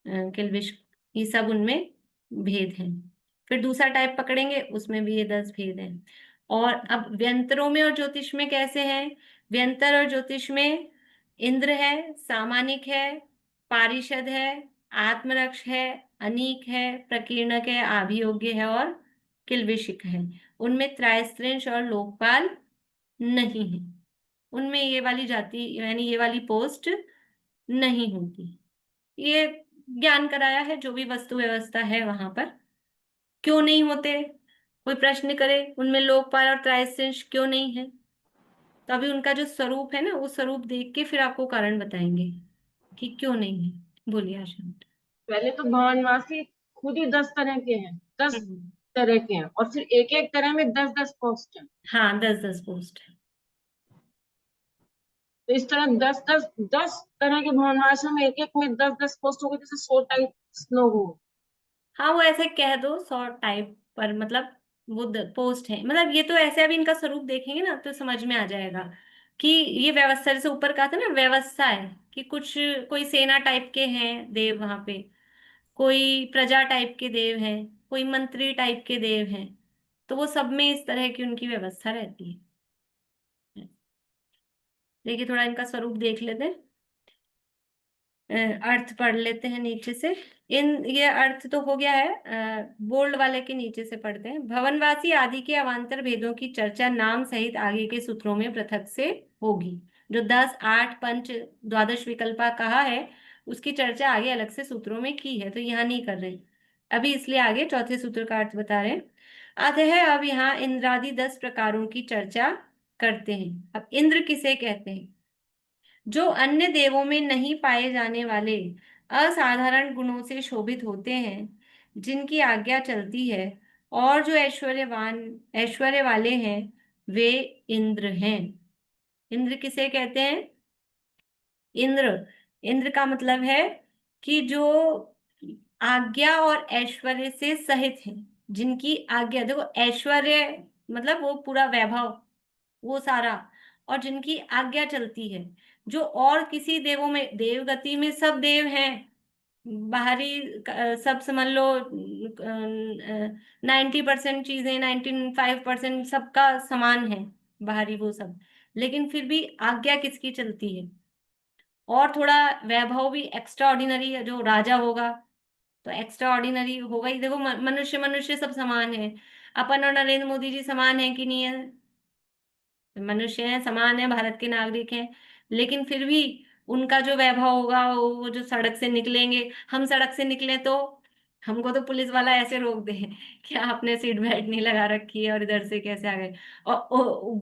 किल्बिष, ये सब उनमें भेद हैं। फिर दूसरा टाइप पकड़ेंगे, उसमें भी ये 10 भेद हैं। और अब व्यंतरों में और ज्योतिष में कैसे हैं? व्यंतर और ज्योतिष में इंद्र है, सामानिक है, पारिषद है, आत्मरक्ष है, अनीक है, प्रकीर्णक है, आभियोग्य है और किल्बिषिक है। उनमें त्रायस्त्रिंश और लोकपाल नहीं है, उनमें ये वाली जाति यानी ये वाली पोस्ट नहीं होती। ये ज्ञान कराया है, जो भी वस्तु व्यवस्था है वहां पर। क्यों नहीं होते? कोई प्रश्न करे उनमें लोकपाल और त्रायस्त्रिंश क्यों नहीं है, तो अभी उनका जो स्वरूप है ना, वो स्वरूप देख के फिर आपको कारण बताएंगे कि क्यों नहीं है। बोलिए आशा। पहले तो भवनवासी खुद ही 10 तरह के हैं, 10 तरह के हैं, और फिर एक एक तरह में 10-10 पोस्ट है। हाँ, 10-10 पोस्ट है। तो इस तरह 10 तरह के भवनवासियों में एक एक में 10-10 पोस्ट हो गए, जैसे 100 टाइप लोग हो। हाँ, वो ऐसे कह दो 100 टाइप पर, मतलब वो पोस्ट है, मतलब ये तो ऐसे अभी इनका स्वरूप देखेंगे ना तो समझ में आ जाएगा कि ये व्यवस्था, जैसे ऊपर कहा था ना, व्यवस्था है कि कुछ कोई सेना टाइप के हैं देव वहां पे, कोई प्रजा टाइप के देव हैं, कोई मंत्री टाइप के देव हैं, तो वो सब में इस तरह की उनकी व्यवस्था रहती है। देखिए, थोड़ा इनका स्वरूप देख लेते हैं, अर्थ पढ़ लेते हैं नीचे से। ये अर्थ तो हो गया है, बोल्ड वाले के नीचे से पढ़ते हैं। भवनवासी आदि के अवान्तर भेदों की चर्चा नाम सहित आगे के सूत्रों में पृथक से होगी। जो 10, 8, पंच, द्वादश विकल्पा कहा है उसकी चर्चा आगे अलग से सूत्रों में की है, तो यहाँ नहीं कर रहे अभी, इसलिए आगे चौथे सूत्र का अर्थ बता रहे हैं। अतः अब यहाँ इंद्रादि 10 प्रकारों की चर्चा करते हैं। अब इंद्र किसे कहते हैं? जो अन्य देवों में नहीं पाए जाने वाले असाधारण गुणों से शोभित होते हैं, जिनकी आज्ञा चलती है, और जो ऐश्वर्य वाले हैं, वे इंद्र हैं। इंद्र किसे कहते हैं? इंद्र का मतलब है कि जो आज्ञा और ऐश्वर्य से सहित हैं, जिनकी आज्ञा, देखो ऐश्वर्य मतलब वो पूरा वैभव, वो सारा, और जिनकी आज्ञा चलती है। जो और किसी देवों में, देव गति में सब देव हैं, बाहरी सब समझ लो, 90% चीजें, 95% सबका समान है बाहरी वो सब, लेकिन फिर भी आज्ञा किसकी चलती है। और थोड़ा वैभव भी एक्स्ट्रा ऑर्डिनरी, जो राजा होगा तो एक्स्ट्रा ऑर्डिनरी होगा ही। देखो मनुष्य मनुष्य सब समान है। अपन और नरेंद्र मोदी जी समान है कि नहीं है? मनुष्य हैं, समान है, भारत के नागरिक हैं, लेकिन फिर भी उनका जो वैभव होगा, वो जो सड़क से निकलेंगे, हम सड़क से निकले तो हमको तो पुलिस वाला ऐसे रोक दे कि आपने सीट बेल्ट नहीं लगा रखी है और इधर से कैसे आ गए, और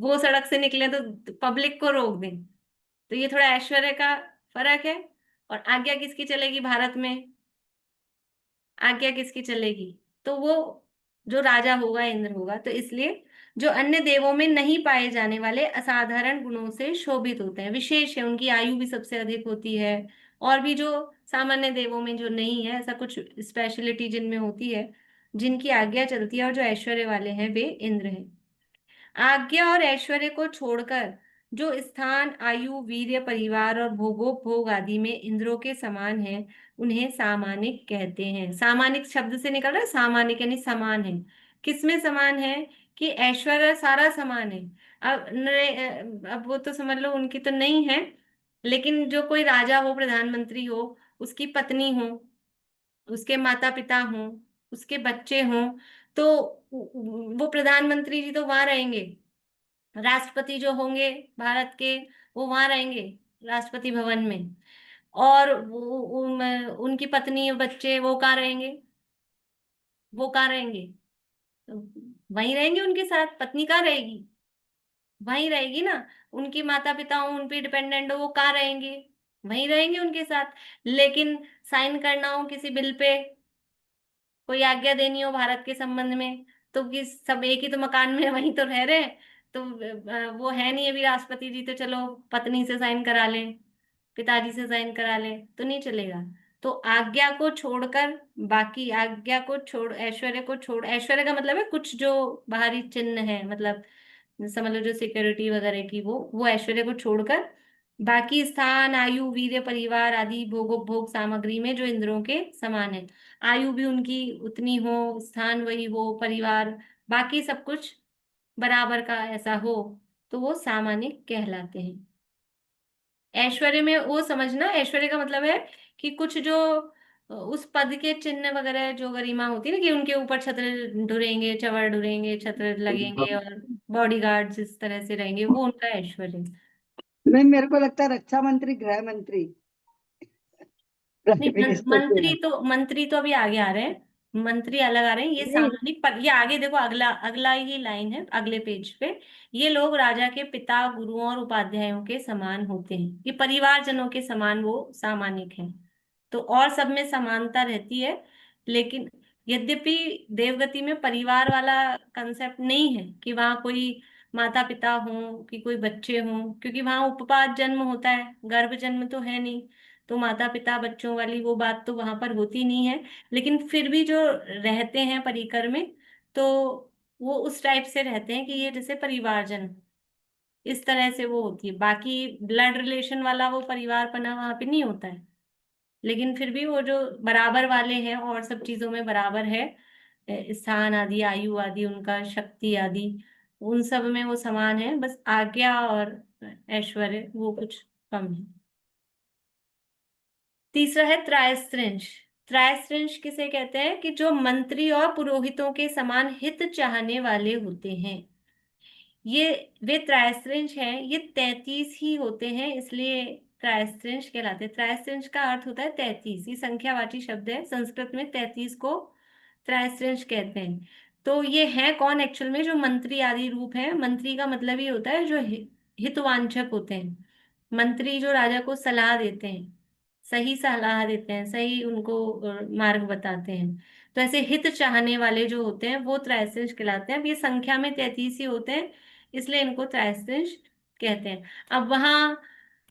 वो सड़क से निकले तो पब्लिक को रोक दें। तो ये थोड़ा ऐश्वर्य का फर्क है। और आज्ञा किसकी चलेगी भारत में? आज्ञा किसकी चलेगी? तो वो जो राजा होगा, इंद्र होगा। तो इसलिए जो अन्य देवों में नहीं पाए जाने वाले असाधारण गुणों से शोभित होते हैं, विशेष है, उनकी आयु भी सबसे अधिक होती है। और भी जो सामान्य देवों में जो नहीं है, ऐसा कुछ स्पेशलिटी जिनमें होती है, जिनकी आज्ञा चलती है, और जो ऐश्वर्य वाले हैं वे इंद्र हैं। आज्ञा और ऐश्वर्य को छोड़कर जो स्थान, आयु, वीर्य, परिवार और भोगोपभोग आदि में इंद्रों के समान है, उन्हें सामानिक कहते हैं। सामानिक शब्द से निकल रहा है, सामानिक यानी समान है। किसमें समान है? कि ऐश्वर्य सारा समान है। अब वो तो समझ लो उनकी तो नहीं है, लेकिन जो कोई राजा हो, प्रधानमंत्री हो, उसकी पत्नी हो, उसके माता पिता हों, उसके बच्चे हों, तो वो प्रधानमंत्री जी तो वहां रहेंगे। राष्ट्रपति जो होंगे भारत के, वो वहां रहेंगे राष्ट्रपति भवन में। और उनकी पत्नी और बच्चे वो कहाँ रहेंगे? वो कहाँ रहेंगे? तो वहीं रहेंगे उनके साथ। पत्नी कहाँ रहेगी? वहीं रहेगी ना। उनकी माता पिता हो, उन पे डिपेंडेंट हो, वो कहाँ रहेंगे? वहीं रहेंगे उनके साथ। लेकिन साइन करना हो किसी बिल पे, कोई आज्ञा देनी हो भारत के संबंध में, तो कि सब एक ही तो मकान में वहीं तो रह रहे हैं। तो वो है नहीं अभी राष्ट्रपति जी, तो चलो पत्नी से साइन करा लें, पिताजी से साइन करा लें, तो नहीं चलेगा। तो आज्ञा को छोड़कर, बाकी आज्ञा को छोड़, ऐश्वर्य को छोड़, ऐश्वर्य का मतलब है कुछ जो बाहरी चिन्ह है, मतलब समझ लो जो सिक्योरिटी वगैरह की, वो ऐश्वर्य को छोड़कर बाकी स्थान, आयु, वीर्य, परिवार आदि भोगोपभोग सामग्री में जो इंद्रों के समान है। आयु भी उनकी उतनी हो, स्थान वही हो, परिवार, बाकी सब कुछ बराबर का ऐसा हो, तो वो सामानिक कहलाते हैं। ऐश्वर्य में वो समझना, ऐश्वर्य का मतलब है कि कुछ जो उस पद के चिन्ह वगैरह, जो गरिमा होती है ना, कि उनके ऊपर छत्र ढुरेंगे, चवर ढुरेंगे, छत्र लगेंगे और बॉडीगार्ड्स इस तरह से रहेंगे, वो उनका ऐश्वर्य। नहीं, मेरे को लगता है रक्षा मंत्री, गृह मंत्री, नहीं, प्राइम मिनिस्टर के हैं। मंत्री तो अभी आगे आ रहे हैं, मंत्री अलग आ रहे हैं, ये नहीं, सामान्य पर। ये आगे देखो, अगला अगला ही लाइन है अगले पेज पे। ये लोग राजा के पिता, गुरुओं और उपाध्यायों के समान होते हैं। ये परिवारजनों के समान वो सामानिक हैं। तो और सब में समानता रहती है, लेकिन यद्यपि देवगति में परिवार वाला कंसेप्ट नहीं है कि वहां कोई माता पिता हो, कि कोई बच्चे हों, क्योंकि वहां उपपात जन्म होता है, गर्भ जन्म तो है नहीं। तो माता पिता बच्चों वाली वो बात तो वहां पर होती नहीं है। लेकिन फिर भी जो रहते हैं परिकर में, तो वो उस टाइप से रहते हैं कि ये जैसे परिवारजन, इस तरह से वो होती है। बाकी ब्लड रिलेशन वाला वो परिवारपना वहां पे नहीं होता है, लेकिन फिर भी वो जो बराबर वाले हैं और सब चीजों में बराबर है, स्थान आदि, आयु आदि, उनका शक्ति आदि, उन सब में वो समान है। बस आज्ञा और ऐश्वर्य वो कुछ कम है। तीसरा है त्रायस्त्रिंश। त्रायस्त्रिंश किसे कहते हैं? कि जो मंत्री और पुरोहितों के समान हित चाहने वाले होते हैं, ये वे त्रायस्त्रिंश हैं। ये 33 ही होते हैं, इसलिए त्रायस्त्रिंश कहलाते हैं। त्रायस्त्रिंश का अर्थ होता है 33, ये संख्यावाची शब्द है। संस्कृत में 33 को त्रायस्त्रिंश कहते हैं। तो ये है कौन एक्चुअल में? जो मंत्री आदि रूप है। मंत्री का मतलब ये होता है जो हितवांछक होते हैं। मंत्री जो राजा को सलाह देते हैं, सही सलाह देते हैं, सही उनको मार्ग बताते हैं। तो ऐसे हित चाहने वाले जो होते हैं वो त्रैस्त्रिंश कहलाते हैं। अब ये संख्या में 33 ही होते हैं, इसलिए इनको त्रैस्त्रिंश कहते हैं। अब वहाँ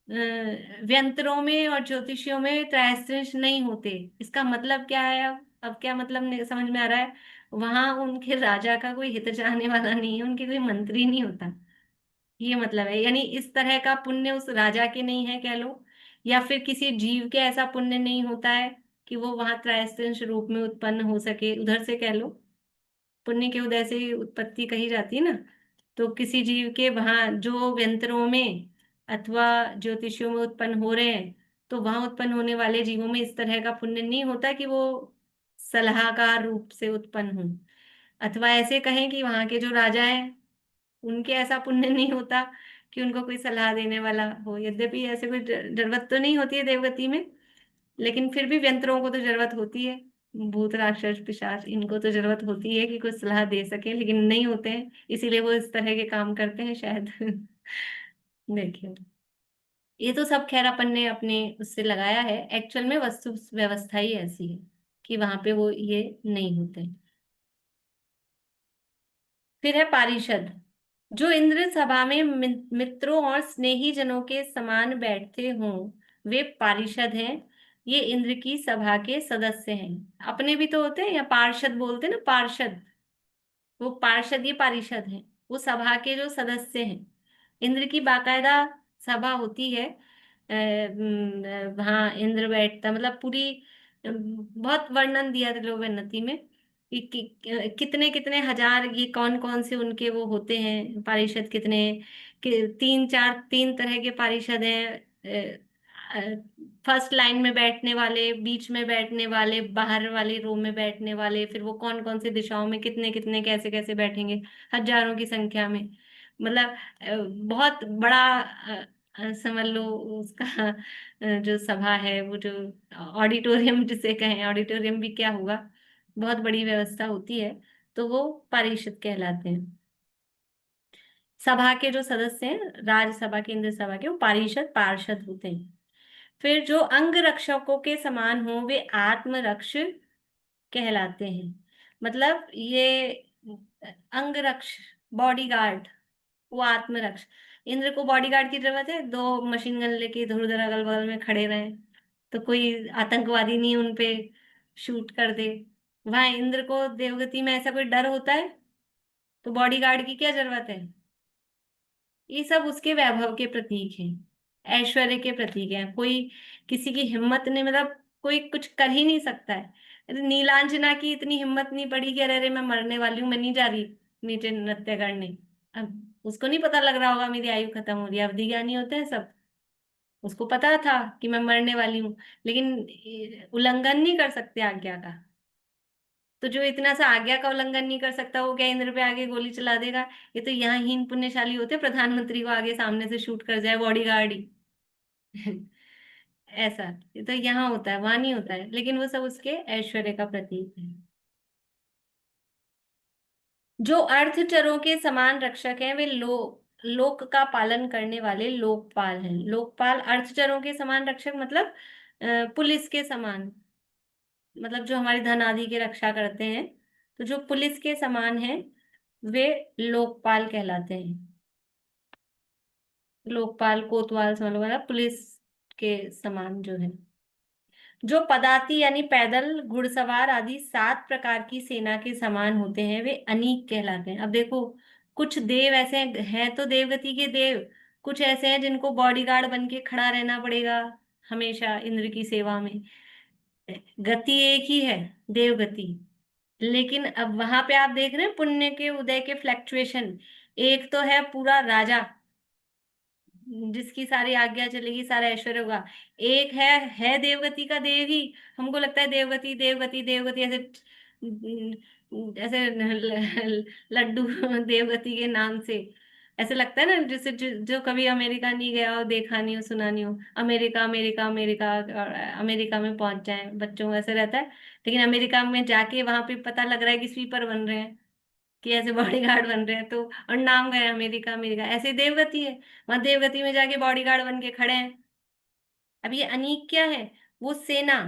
व्यंतरों में और ज्योतिषियों में त्रैस्त्रिंश नहीं होते। इसका मतलब क्या है? अब क्या मतलब समझ में आ रहा है? वहां उनके राजा का कोई हित चाहने वाला नहीं है, उनके कोई मंत्री नहीं होता। ये मतलब है, यानी इस तरह का पुण्य उस राजा के नहीं है कह लो, या फिर किसी जीव के ऐसा पुण्य नहीं होता है कि वो वहां त्रैस्तिंश रूप में उत्पन्न हो सके, उधर से कह लो, पुण्य के उदय से ही उत्पत्ति कही जाती है ना। तो किसी जीव के वहां जो व्यंतरों में अथवा ज्योतिषियों में उत्पन्न हो रहे हैं, तो वहां उत्पन्न होने वाले जीवों में इस तरह का पुण्य नहीं होता कि वो सलाहकार रूप से उत्पन्न हो। अथवा ऐसे कहें कि वहां के जो राजा हैं उनके ऐसा पुण्य नहीं होता कि उनको कोई सलाह देने वाला हो। यद्यपि ऐसे कोई जरूरत तो नहीं होती है देवगति में, लेकिन फिर भी व्यंतरों को तो जरूरत होती है। भूत राक्षस पिशाच इनको तो जरूरत होती है कि कुछ सलाह दे सके, लेकिन नहीं होते हैं, इसीलिए वो इस तरह के काम करते हैं शायद। देखिए, ये तो सब खैर अपन ने अपने उससे लगाया है, एक्चुअल में वस्तु व्यवस्था ही ऐसी है कि वहां पे वो ये नहीं होते। फिर है पारिषद, जो इंद्र सभा में मित्रों और स्नेही जनों के समान बैठते हों, वे पारिषद हैं। ये इंद्र की सभा के सदस्य हैं। अपने भी तो होते हैं, या पार्षद बोलते हैं ना, पार्षद, वो पार्षद ये पारिषद हैं, वो सभा के जो सदस्य हैं। इंद्र की बाकायदा सभा होती है, वहाँ इंद्र बैठता, मतलब पूरी बहुत वर्णन दिया त्रिलोकवन्नति में कितने कितने हजार, ये कौन कौन से उनके वो होते हैं पारिषद, कितने तीन चार, तीन तरह के पारिषद हैं। फर्स्ट लाइन में बैठने वाले, बीच में बैठने वाले, बाहर वाले रो में बैठने वाले, फिर वो कौन कौन से दिशाओं में कितने कितने कैसे कैसे बैठेंगे, हजारों की संख्या में। मतलब बहुत बड़ा समझ लो उसका जो सभा है, वो जो ऑडिटोरियम जिसे कहें, ऑडिटोरियम भी क्या होगा, बहुत बड़ी व्यवस्था होती है, तो वो पारिषद कहलाते हैं। सभा के जो सदस्य हैं, राज्यसभा के, इंद्र सभा के, वो पारिषद पार्षद होते हैं। फिर जो अंग रक्षकों के समान हो, वे आत्मरक्ष कहलाते हैं। मतलब ये अंग रक्ष, बॉडीगार्ड, वो आत्मरक्ष। इंद्र को बॉडीगार्ड की जरूरत है, दो मशीन गन लेके इधर उधर अगल बगल में खड़े रहे तो कोई आतंकवादी नहीं उनपे शूट कर दे। वहां इंद्र को देवगति में ऐसा कोई डर होता है, तो बॉडीगार्ड की क्या जरूरत है। ये सब उसके वैभव के प्रतीक हैं, ऐश्वर्य के प्रतीक हैं। कोई किसी की हिम्मत नहीं, मतलब कोई कुछ कर ही नहीं सकता है। अरे नीलांजना की इतनी हिम्मत नहीं पड़ी कि अरे अरे मैं मरने वाली हूँ, मैं नहीं जा रही नीचे नृत्य करने। अब उसको नहीं पता लग रहा होगा मेरी आयु खत्म हो रही है, अवधि ज्ञानी होते हैं सब, उसको पता था कि मैं मरने वाली हूँ, लेकिन उल्लंघन नहीं कर सकते आज्ञा का। तो जो इतना सा आज्ञा का उल्लंघन नहीं कर सकता, वो क्या इंद्र पे आगे गोली चला देगा। ये तो यहाँ हीन पुण्यशाली होते, प्रधानमंत्री को आगे सामने से शूट कर जाए बॉडीगार्ड ही। ऐसा ये तो यहाँ होता है, वहां नहीं होता है, लेकिन वो सब उसके ऐश्वर्य का प्रतीक है। जो अर्थचरों के समान रक्षक हैं, वे लोक का पालन करने वाले लोकपाल हैं। लोकपाल अर्थचरों के समान रक्षक मतलब पुलिस के समान, मतलब जो हमारे धन आदि की रक्षा करते हैं, तो जो पुलिस के समान हैं वे लोकपाल कहलाते हैं। लोकपाल कोतवाल समझ लो, मतलब पुलिस के समान जो है। जो पदाती यानी पैदल, घुड़सवार आदि 7 प्रकार की सेना के समान होते हैं, वे अनीक कहलाते हैं। अब देखो, कुछ देव ऐसे हैं तो देवगति के देव, कुछ ऐसे हैं जिनको बॉडीगार्ड बन के खड़ा रहना पड़ेगा हमेशा इंद्र की सेवा में। गति एक ही है, देवगति, लेकिन अब वहां पे आप देख रहे हैं पुण्य के उदय के फ्लक्चुएशन। एक तो है पूरा राजा जिसकी सारी आज्ञा चलेगी, सारा ऐश्वर्य होगा। एक है देवगति का देव ही। हमको लगता है देवगति देवगति देवगति, ऐसे ऐसे लड्डू देवगति के नाम से ऐसे लगता है ना, जैसे जो कभी अमेरिका नहीं गया हो, देखा नहीं हो, सुना नहीं हो, अमेरिका अमेरिका अमेरिका, और अमेरिका में पहुंच जाए बच्चों को ऐसे रहता है। लेकिन अमेरिका में जाके वहां पे पता लग रहा है कि स्वीपर बन रहे हैं, कि ऐसे बॉडीगार्ड बन रहे हैं, तो और नाम गए अमेरिका अमेरिका, ऐसे देवगति है। वहां देवगति में जाके बॉडीगार्ड बन के खड़े हैं। अब ये अनीक क्या है, वो सेना,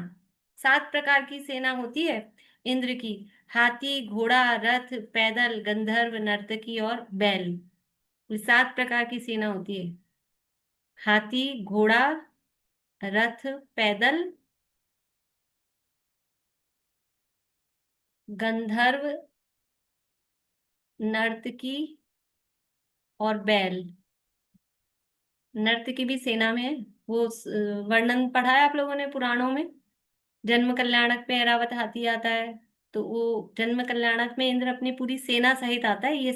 7 प्रकार की सेना होती है इंद्र की। हाथी, घोड़ा, रथ, पैदल, गंधर्व, नर्तकी और बैल, ये 7 प्रकार की सेना होती है। हाथी, घोड़ा, रथ, पैदल, गंधर्व, नर्तकी और बैल। नर्त की भी सेना में है। वो वर्णन पढ़ा है आप लोगों ने पुराणों में। जन्म कल्याणक में ऐरावत हाथी आता है, तो वो जन्म कल्याणक में इंद्र अपनी पूरी सेना सहित आता है। ये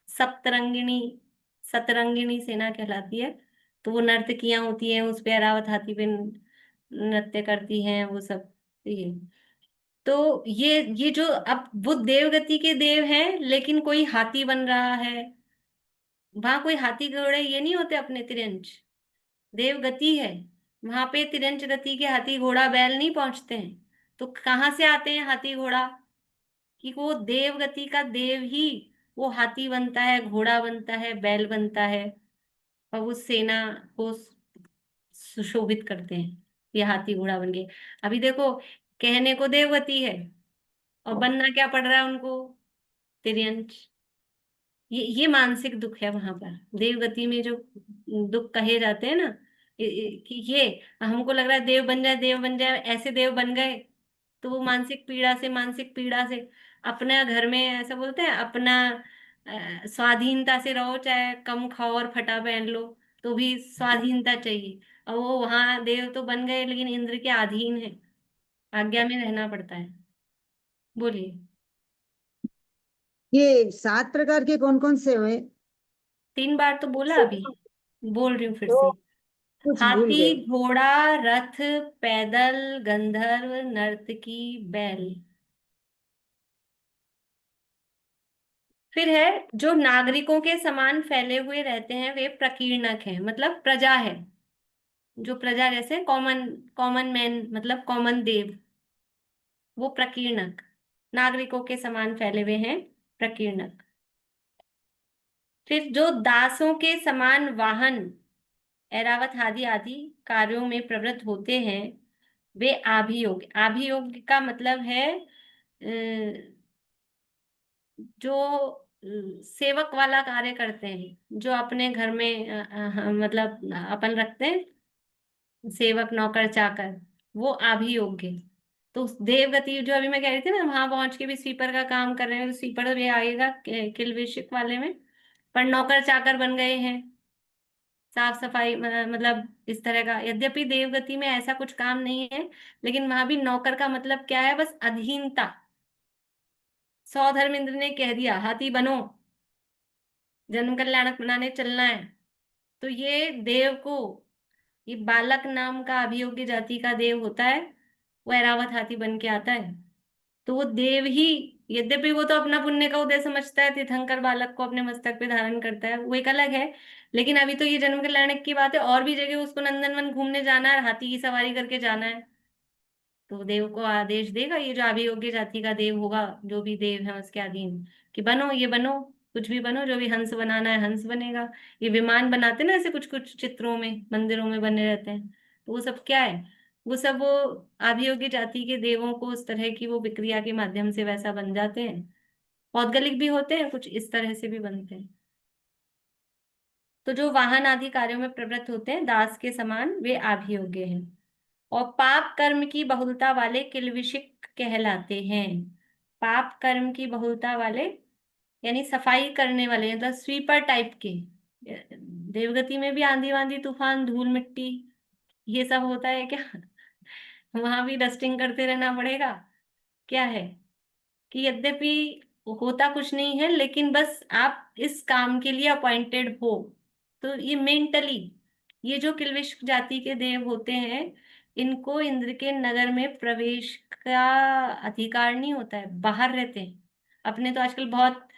सप्तरंगिणी सतरंगिणी सेना कहलाती है। तो वो नर्तकियां होती हैं, उस पे ऐरावत हाथी पे नृत्य करती हैं वो सब। ये तो ये जो अब वो देवगति के देव हैं, लेकिन कोई हाथी बन रहा है। वहां कोई हाथी घोड़े ये नहीं होते अपने तिरंज। देवगति है, वहां पे तिरंज गति के हाथी घोड़ा बैल नहीं पहुंचते हैं। तो कहाँ से आते हैं हाथी घोड़ा? कि वो देवगति का देव ही वो हाथी बनता है, घोड़ा बनता है, बैल बनता है, और वो सेना को सुशोभित करते हैं। ये हाथी घोड़ा बन गए। अभी देखो, कहने को देवगति है और बनना क्या पड़ रहा है उनको? तिर्यंच। ये मानसिक दुख है वहां पर देवगति में जो दुख कहे जाते हैं ना, कि ये हमको लग रहा है देव बन जाए, देव बन जाए, ऐसे देव बन गए। तो वो मानसिक पीड़ा से अपना घर में ऐसा बोलते हैं, अपना स्वाधीनता से रहो, चाहे कम खाओ और फटा पहन लो, तो भी स्वाधीनता चाहिए। और वो वहां देव तो बन गए, लेकिन इंद्र के अधीन है, आज्ञा में रहना पड़ता है। बोलिए। ये 7 प्रकार के कौन कौन से हुए? 3 बार तो बोला अभी, बोल रही हूँ फिर तो से। कुछ भूल गए। हाथी, घोड़ा, रथ, पैदल, गंधर्व, नर्तकी, बैल। फिर है जो नागरिकों के समान फैले हुए रहते हैं, वे प्रकीर्णक हैं, मतलब प्रजा है। जो प्रजा जैसे कॉमन कॉमन मैन, मतलब कॉमन देव, वो प्रकीर्णक। नागरिकों के समान फैले हुए हैं, प्रकीर्णक। फिर जो दासों के समान वाहन, ऐरावत आदि आदि कार्यों में प्रवृत्त होते हैं, वे आभियोग। आभियोग का मतलब है जो सेवक वाला कार्य करते हैं, जो अपने घर में मतलब अपन रखते हैं सेवक, नौकर, चाकर, वो आभियोग्य। तो उस देवगति जो अभी मैं कह रही थी ना, वहां पहुंच के भी स्वीपर का काम कर रहे हैं, तो स्वीपर भी आएगा किलविशिक वाले में। पर नौकर चाकर बन गए हैं, साफ सफाई मतलब इस तरह का। यद्यपि देवगति में ऐसा कुछ काम नहीं है, लेकिन वहां भी नौकर का मतलब क्या है? बस अधीनता। सौधर्मेंद्र ने कह दिया हाथी बनो, जन्म कल्याणक बनाने चलना है, तो ये देव को, ये बालक नाम का अभियोग्य जाति का देव होता है, वो ऐरावत हाथी बन के आता है। तो वो देव ही, यद्यपि वो तो अपना पुण्य का उदय समझता है, तीर्थंकर बालक को अपने मस्तक पे धारण करता है, वो एक अलग है। लेकिन अभी तो ये जन्म कल्याणक की बात है, और भी जगह उसको नंदनवन घूमने जाना है, हाथी की सवारी करके जाना है। तो देव को आदेश देगा, ये जो अभियोग्य जाति का देव होगा, जो भी देव है उसके अधीन, कि बनो, ये बनो, कुछ भी बनो, जो भी हंस बनाना है हंस बनेगा। ये विमान बनाते ना ऐसे कुछ कुछ चित्रों में, मंदिरों में बने रहते हैं, तो वो सब क्या है? वो सब वो अभियोग्य जाति के देवों को उस तरह की वो विक्रिया के माध्यम से वैसा बन जाते हैं। पौद्गलिक भी होते हैं, कुछ इस तरह से भी बनते हैं। तो जो वाहन आदि कार्यों में प्रवृत्त होते हैं दास के समान, वे अभियोग्य हैं। और पाप कर्म की बहुलता वाले किल्विषिक कहलाते हैं। पाप कर्म की बहुलता वाले यानी सफाई करने वाले, मतलब स्वीपर टाइप के। देवगति में भी आंधी वांधी तूफान धूल मिट्टी ये सब होता है क्या? वहां भी डस्टिंग करते रहना पड़ेगा? क्या है कि यद्यपि होता कुछ नहीं है, लेकिन बस आप इस काम के लिए अपॉइंटेड हो। तो ये मेंटली, ये जो किल्विश जाति के देव होते हैं, इनको इंद्र के नगर में प्रवेश का अधिकार नहीं होता है, बाहर रहते हैं। अपने तो आजकल बहुत,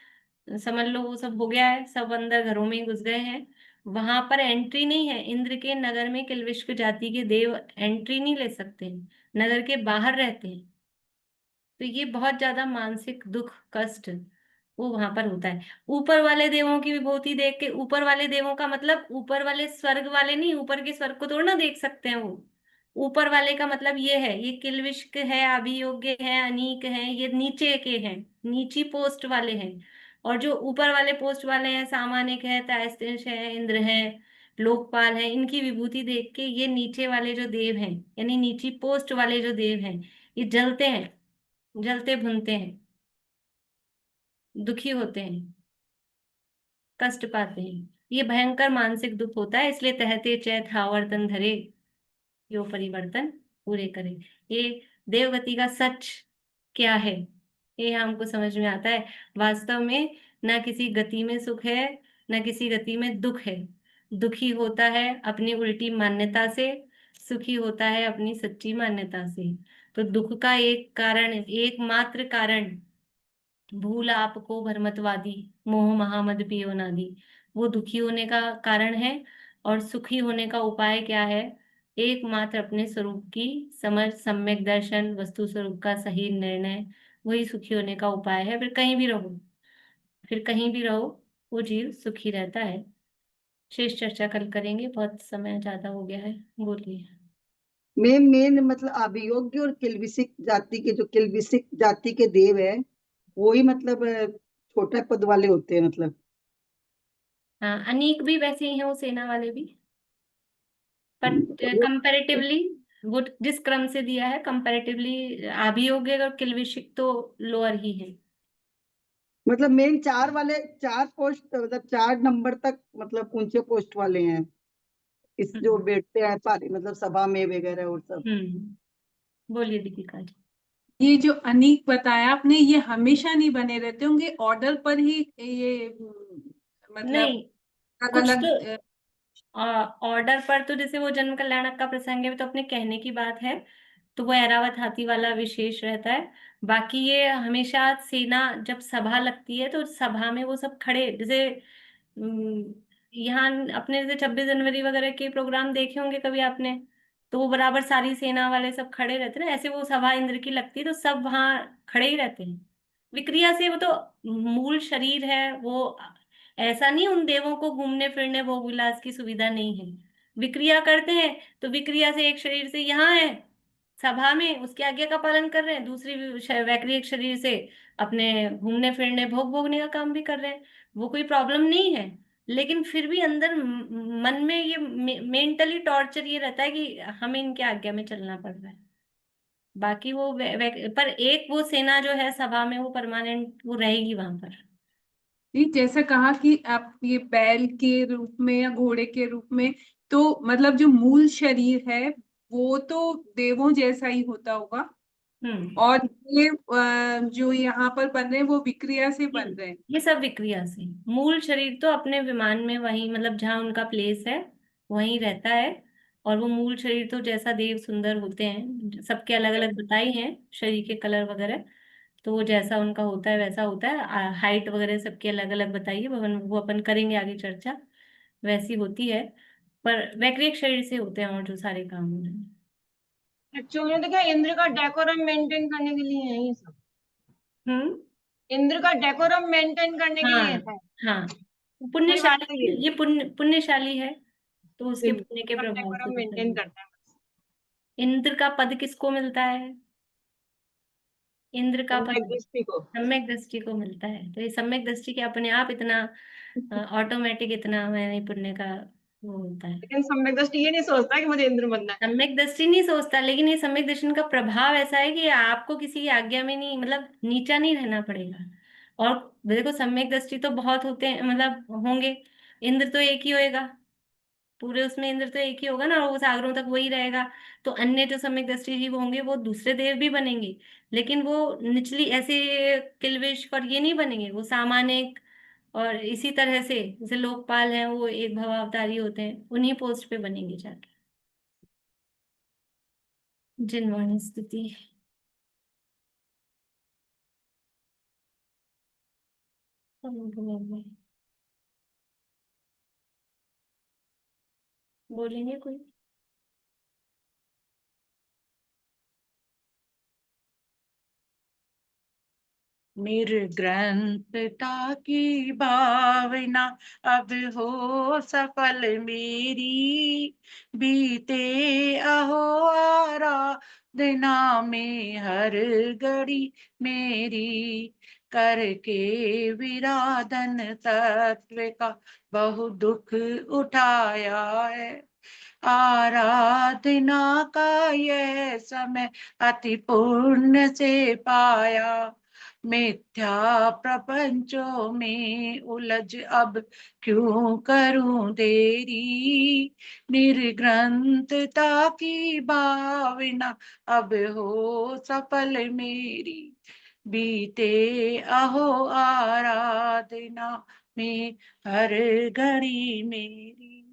समझ लो वो सब हो गया है, सब अंदर घरों में ही घुस गए हैं। वहां पर एंट्री नहीं है, इंद्र के नगर में किल्विश जाति के देव एंट्री नहीं ले सकते, नगर के बाहर रहते हैं। तो ये बहुत ज्यादा मानसिक दुख कष्ट वो वहां पर होता है। ऊपर वाले देवों की विभूति देख के, ऊपर वाले देवों का मतलब ऊपर वाले स्वर्ग वाले नहीं, ऊपर के स्वर्ग को थोड़ा ना देख सकते हैं वो। ऊपर वाले का मतलब ये है, ये किल्विष्क है, अभियोग्य है, अनीक है, ये नीचे के हैं, नीची पोस्ट वाले हैं। और जो ऊपर वाले पोस्ट वाले हैं, सामानिक है, तायस्तिंश है, इंद्र है, लोकपाल है, इनकी विभूति देख के ये नीचे वाले जो देव हैं, यानी नीची पोस्ट वाले जो देव हैं, ये जलते हैं, जलते भुनते हैं, दुखी होते हैं, कष्ट पाते हैं। ये भयंकर मानसिक दुख होता है, इसलिए कहते चैत आवर्तन धरे यो परिवर्तन पूरे करे। ये देवगति का सच क्या है, ये हमको समझ में आता है। वास्तव में ना किसी गति में सुख है, ना किसी गति में दुख है। दुखी होता है अपनी उल्टी मान्यता से, सुखी होता है अपनी सच्ची मान्यता से। तो दुख का एक कारण, एकमात्र कारण, भूल आपको भ्रमतवादी, मोह महामद पियो नादी, वो दुखी होने का कारण है। और सुखी होने का उपाय क्या है? एकमात्र अपने स्वरूप की समझ, सम्यक दर्शन, वस्तु स्वरूप का सही निर्णय, वही सुखी होने का उपाय है। फिर कहीं भी रहो, फिर कहीं भी रहो, वो जीव सुखी रहता है। शेष चर्चा कल करेंगे, बहुत समय ज्यादा हो गया है। बोलिए। मेन मतलब अभियोग्य और किल्बिसिक जाति के, जो किल्बिसिक जाति के देव है वो ही मतलब छोटा पद वाले होते हैं मतलब। हाँ, अनेक भी वैसे ही हैं, वो सेना वाले भी, पर कंपैरेटिवली वो जिस क्रम से दिया है कंपैरेटिवली अभियोग्य और किल्बिषिक तो लोअर ही है। मतलब मेन 4 वाले, 4 पोस्ट मतलब 4 नंबर तक मतलब ऊंचे पोस्ट वाले हैं इस, जो बैठते हैं पारी मतलब सभा में वगैरह और सब। बोलिए दीपिका जी। ये जो अनीक बताया आपने, ये हमेशा नहीं बने रहते होंगे, ऑर्डर पर ही ये मतलब नहीं, अलग कुछ अलग तो ऑर्डर पर तो, जैसे वो जन्म कल्याणक का प्रसंग है तो अपने कहने की बात है, तो वो ऐरावत हाथी वाला विशेष रहता है। बाकी ये हमेशा सेना जब सभा लगती है तो सभा में वो सब खड़े, जैसे यहाँ अपने जैसे 26 जनवरी वगैरह के प्रोग्राम देखे होंगे कभी आपने, तो वो बराबर सारी सेना वाले सब खड़े रहते हैं ना, ऐसे वो सभा इंद्र की लगती है तो सब वहां खड़े ही रहते हैं। विक्रिया से वो तो मूल शरीर है वो, ऐसा नहीं उन देवों को घूमने फिरने भोग विलास की सुविधा नहीं है। विक्रिया करते हैं तो विक्रिया से एक शरीर से यहाँ है सभा में, उसकी आज्ञा का पालन कर रहे हैं, दूसरी वैक्रिक शरीर से अपने घूमने फिरने भोग भोगने का काम भी कर रहे हैं। वो कोई प्रॉब्लम नहीं है, लेकिन फिर भी अंदर मन में ये मेंटली टॉर्चर ये रहता है कि हमें इनके आज्ञा में चलना पड़ रहा है। बाकी वो पर एक वो सेना जो है सभा में, वो परमानेंट वो रहेगी वहां पर। नहीं, जैसा कहा कि आप ये बैल के रूप में या घोड़े के रूप में, तो मतलब जो मूल शरीर है वो तो देवों जैसा ही होता होगा, और ये जो यहाँ पर बन रहे हैं वो विक्रिया से बन रहे हैं। ये सब विक्रिया से, मूल शरीर तो अपने विमान में वहीं, मतलब जहाँ उनका प्लेस है वहीं रहता है। और वो मूल शरीर तो जैसा देव सुंदर होते हैं, सबके अलग अलग बताई हैं शरीर के कलर वगैरह, तो वो जैसा उनका होता है वैसा होता है। हाइट वगैरह सबकी अलग अलग बताइए, वो अपन करेंगे आगे चर्चा, वैसी होती है। पर वैक्रिक शरीर से होते हैं और जो सारे काम हो रहे हैं। एक्चुअली तो क्या इंद्र का डेकोरम मेंटेन करने के लिए है ये सब। इंद्र का डेकोरम मेंटेन करने के लिए है। हाँ, मेरी बात तो पुण्यशाली, ये ये पुण्यशाली है, तो उसके पुण्य के प्रभाव से डेकोरम होता मेंटेन है। करता है। इंद्र का पद किसको मिलता है? इंद्र का पद सम्यक दृष्टि को। सम्यक दृष्टि को मिलता है। तो ये सम्यक दृष्टि के अपने आप इतना ऑटोमेटिक इतना मैंने पुण्य का वो होता है। लेकिन सम्यक दृष्टि ये नहीं सोचता कि मुझे इंद्र बनना है। सम्यक दृष्टि नहीं सोचता, लेकिन ये सम्यक दृष्टि का प्रभाव ऐसा है कि आपको किसी की आज्ञा में नहीं, मतलब नीचा नहीं रहना पड़ेगा। और देखो सम्यक दृष्टि तो बहुत होते हैं, मतलब होंगे, इंद्र तो एक ही होएगा पूरे उसमें, इंद्र तो एक ही होगा ना, और वो सागरों तक वही रहेगा। तो अन्य जो सम्यक दृष्टि जीव होंगे वो दूसरे देव भी बनेंगे, लेकिन वो निचली ऐसे किल्विश और ये नहीं बनेंगे, वो सामान्य। और इसी तरह से जैसे लोकपाल हैं, वो एक भवावतारी होते हैं, उन्हीं पोस्ट पे बनेंगे जाके। जिनवाणी स्तुति। बोलेंगे कोई? निर्ग्रंथता की भावना अब हो सफल मेरी, बीते अहो आराधना में हर घड़ी मेरी, करके विराधन तत्व का बहु दुख उठाया है। आराधना का यह समय अति पुण्य से पाया, मिथ्या प्रपंचों में उलझ अब क्यों करूं देरी, निर्ग्रंथता की भावना अब हो सफल मेरी, बीते अहो आराधना में हर घड़ी मेरी।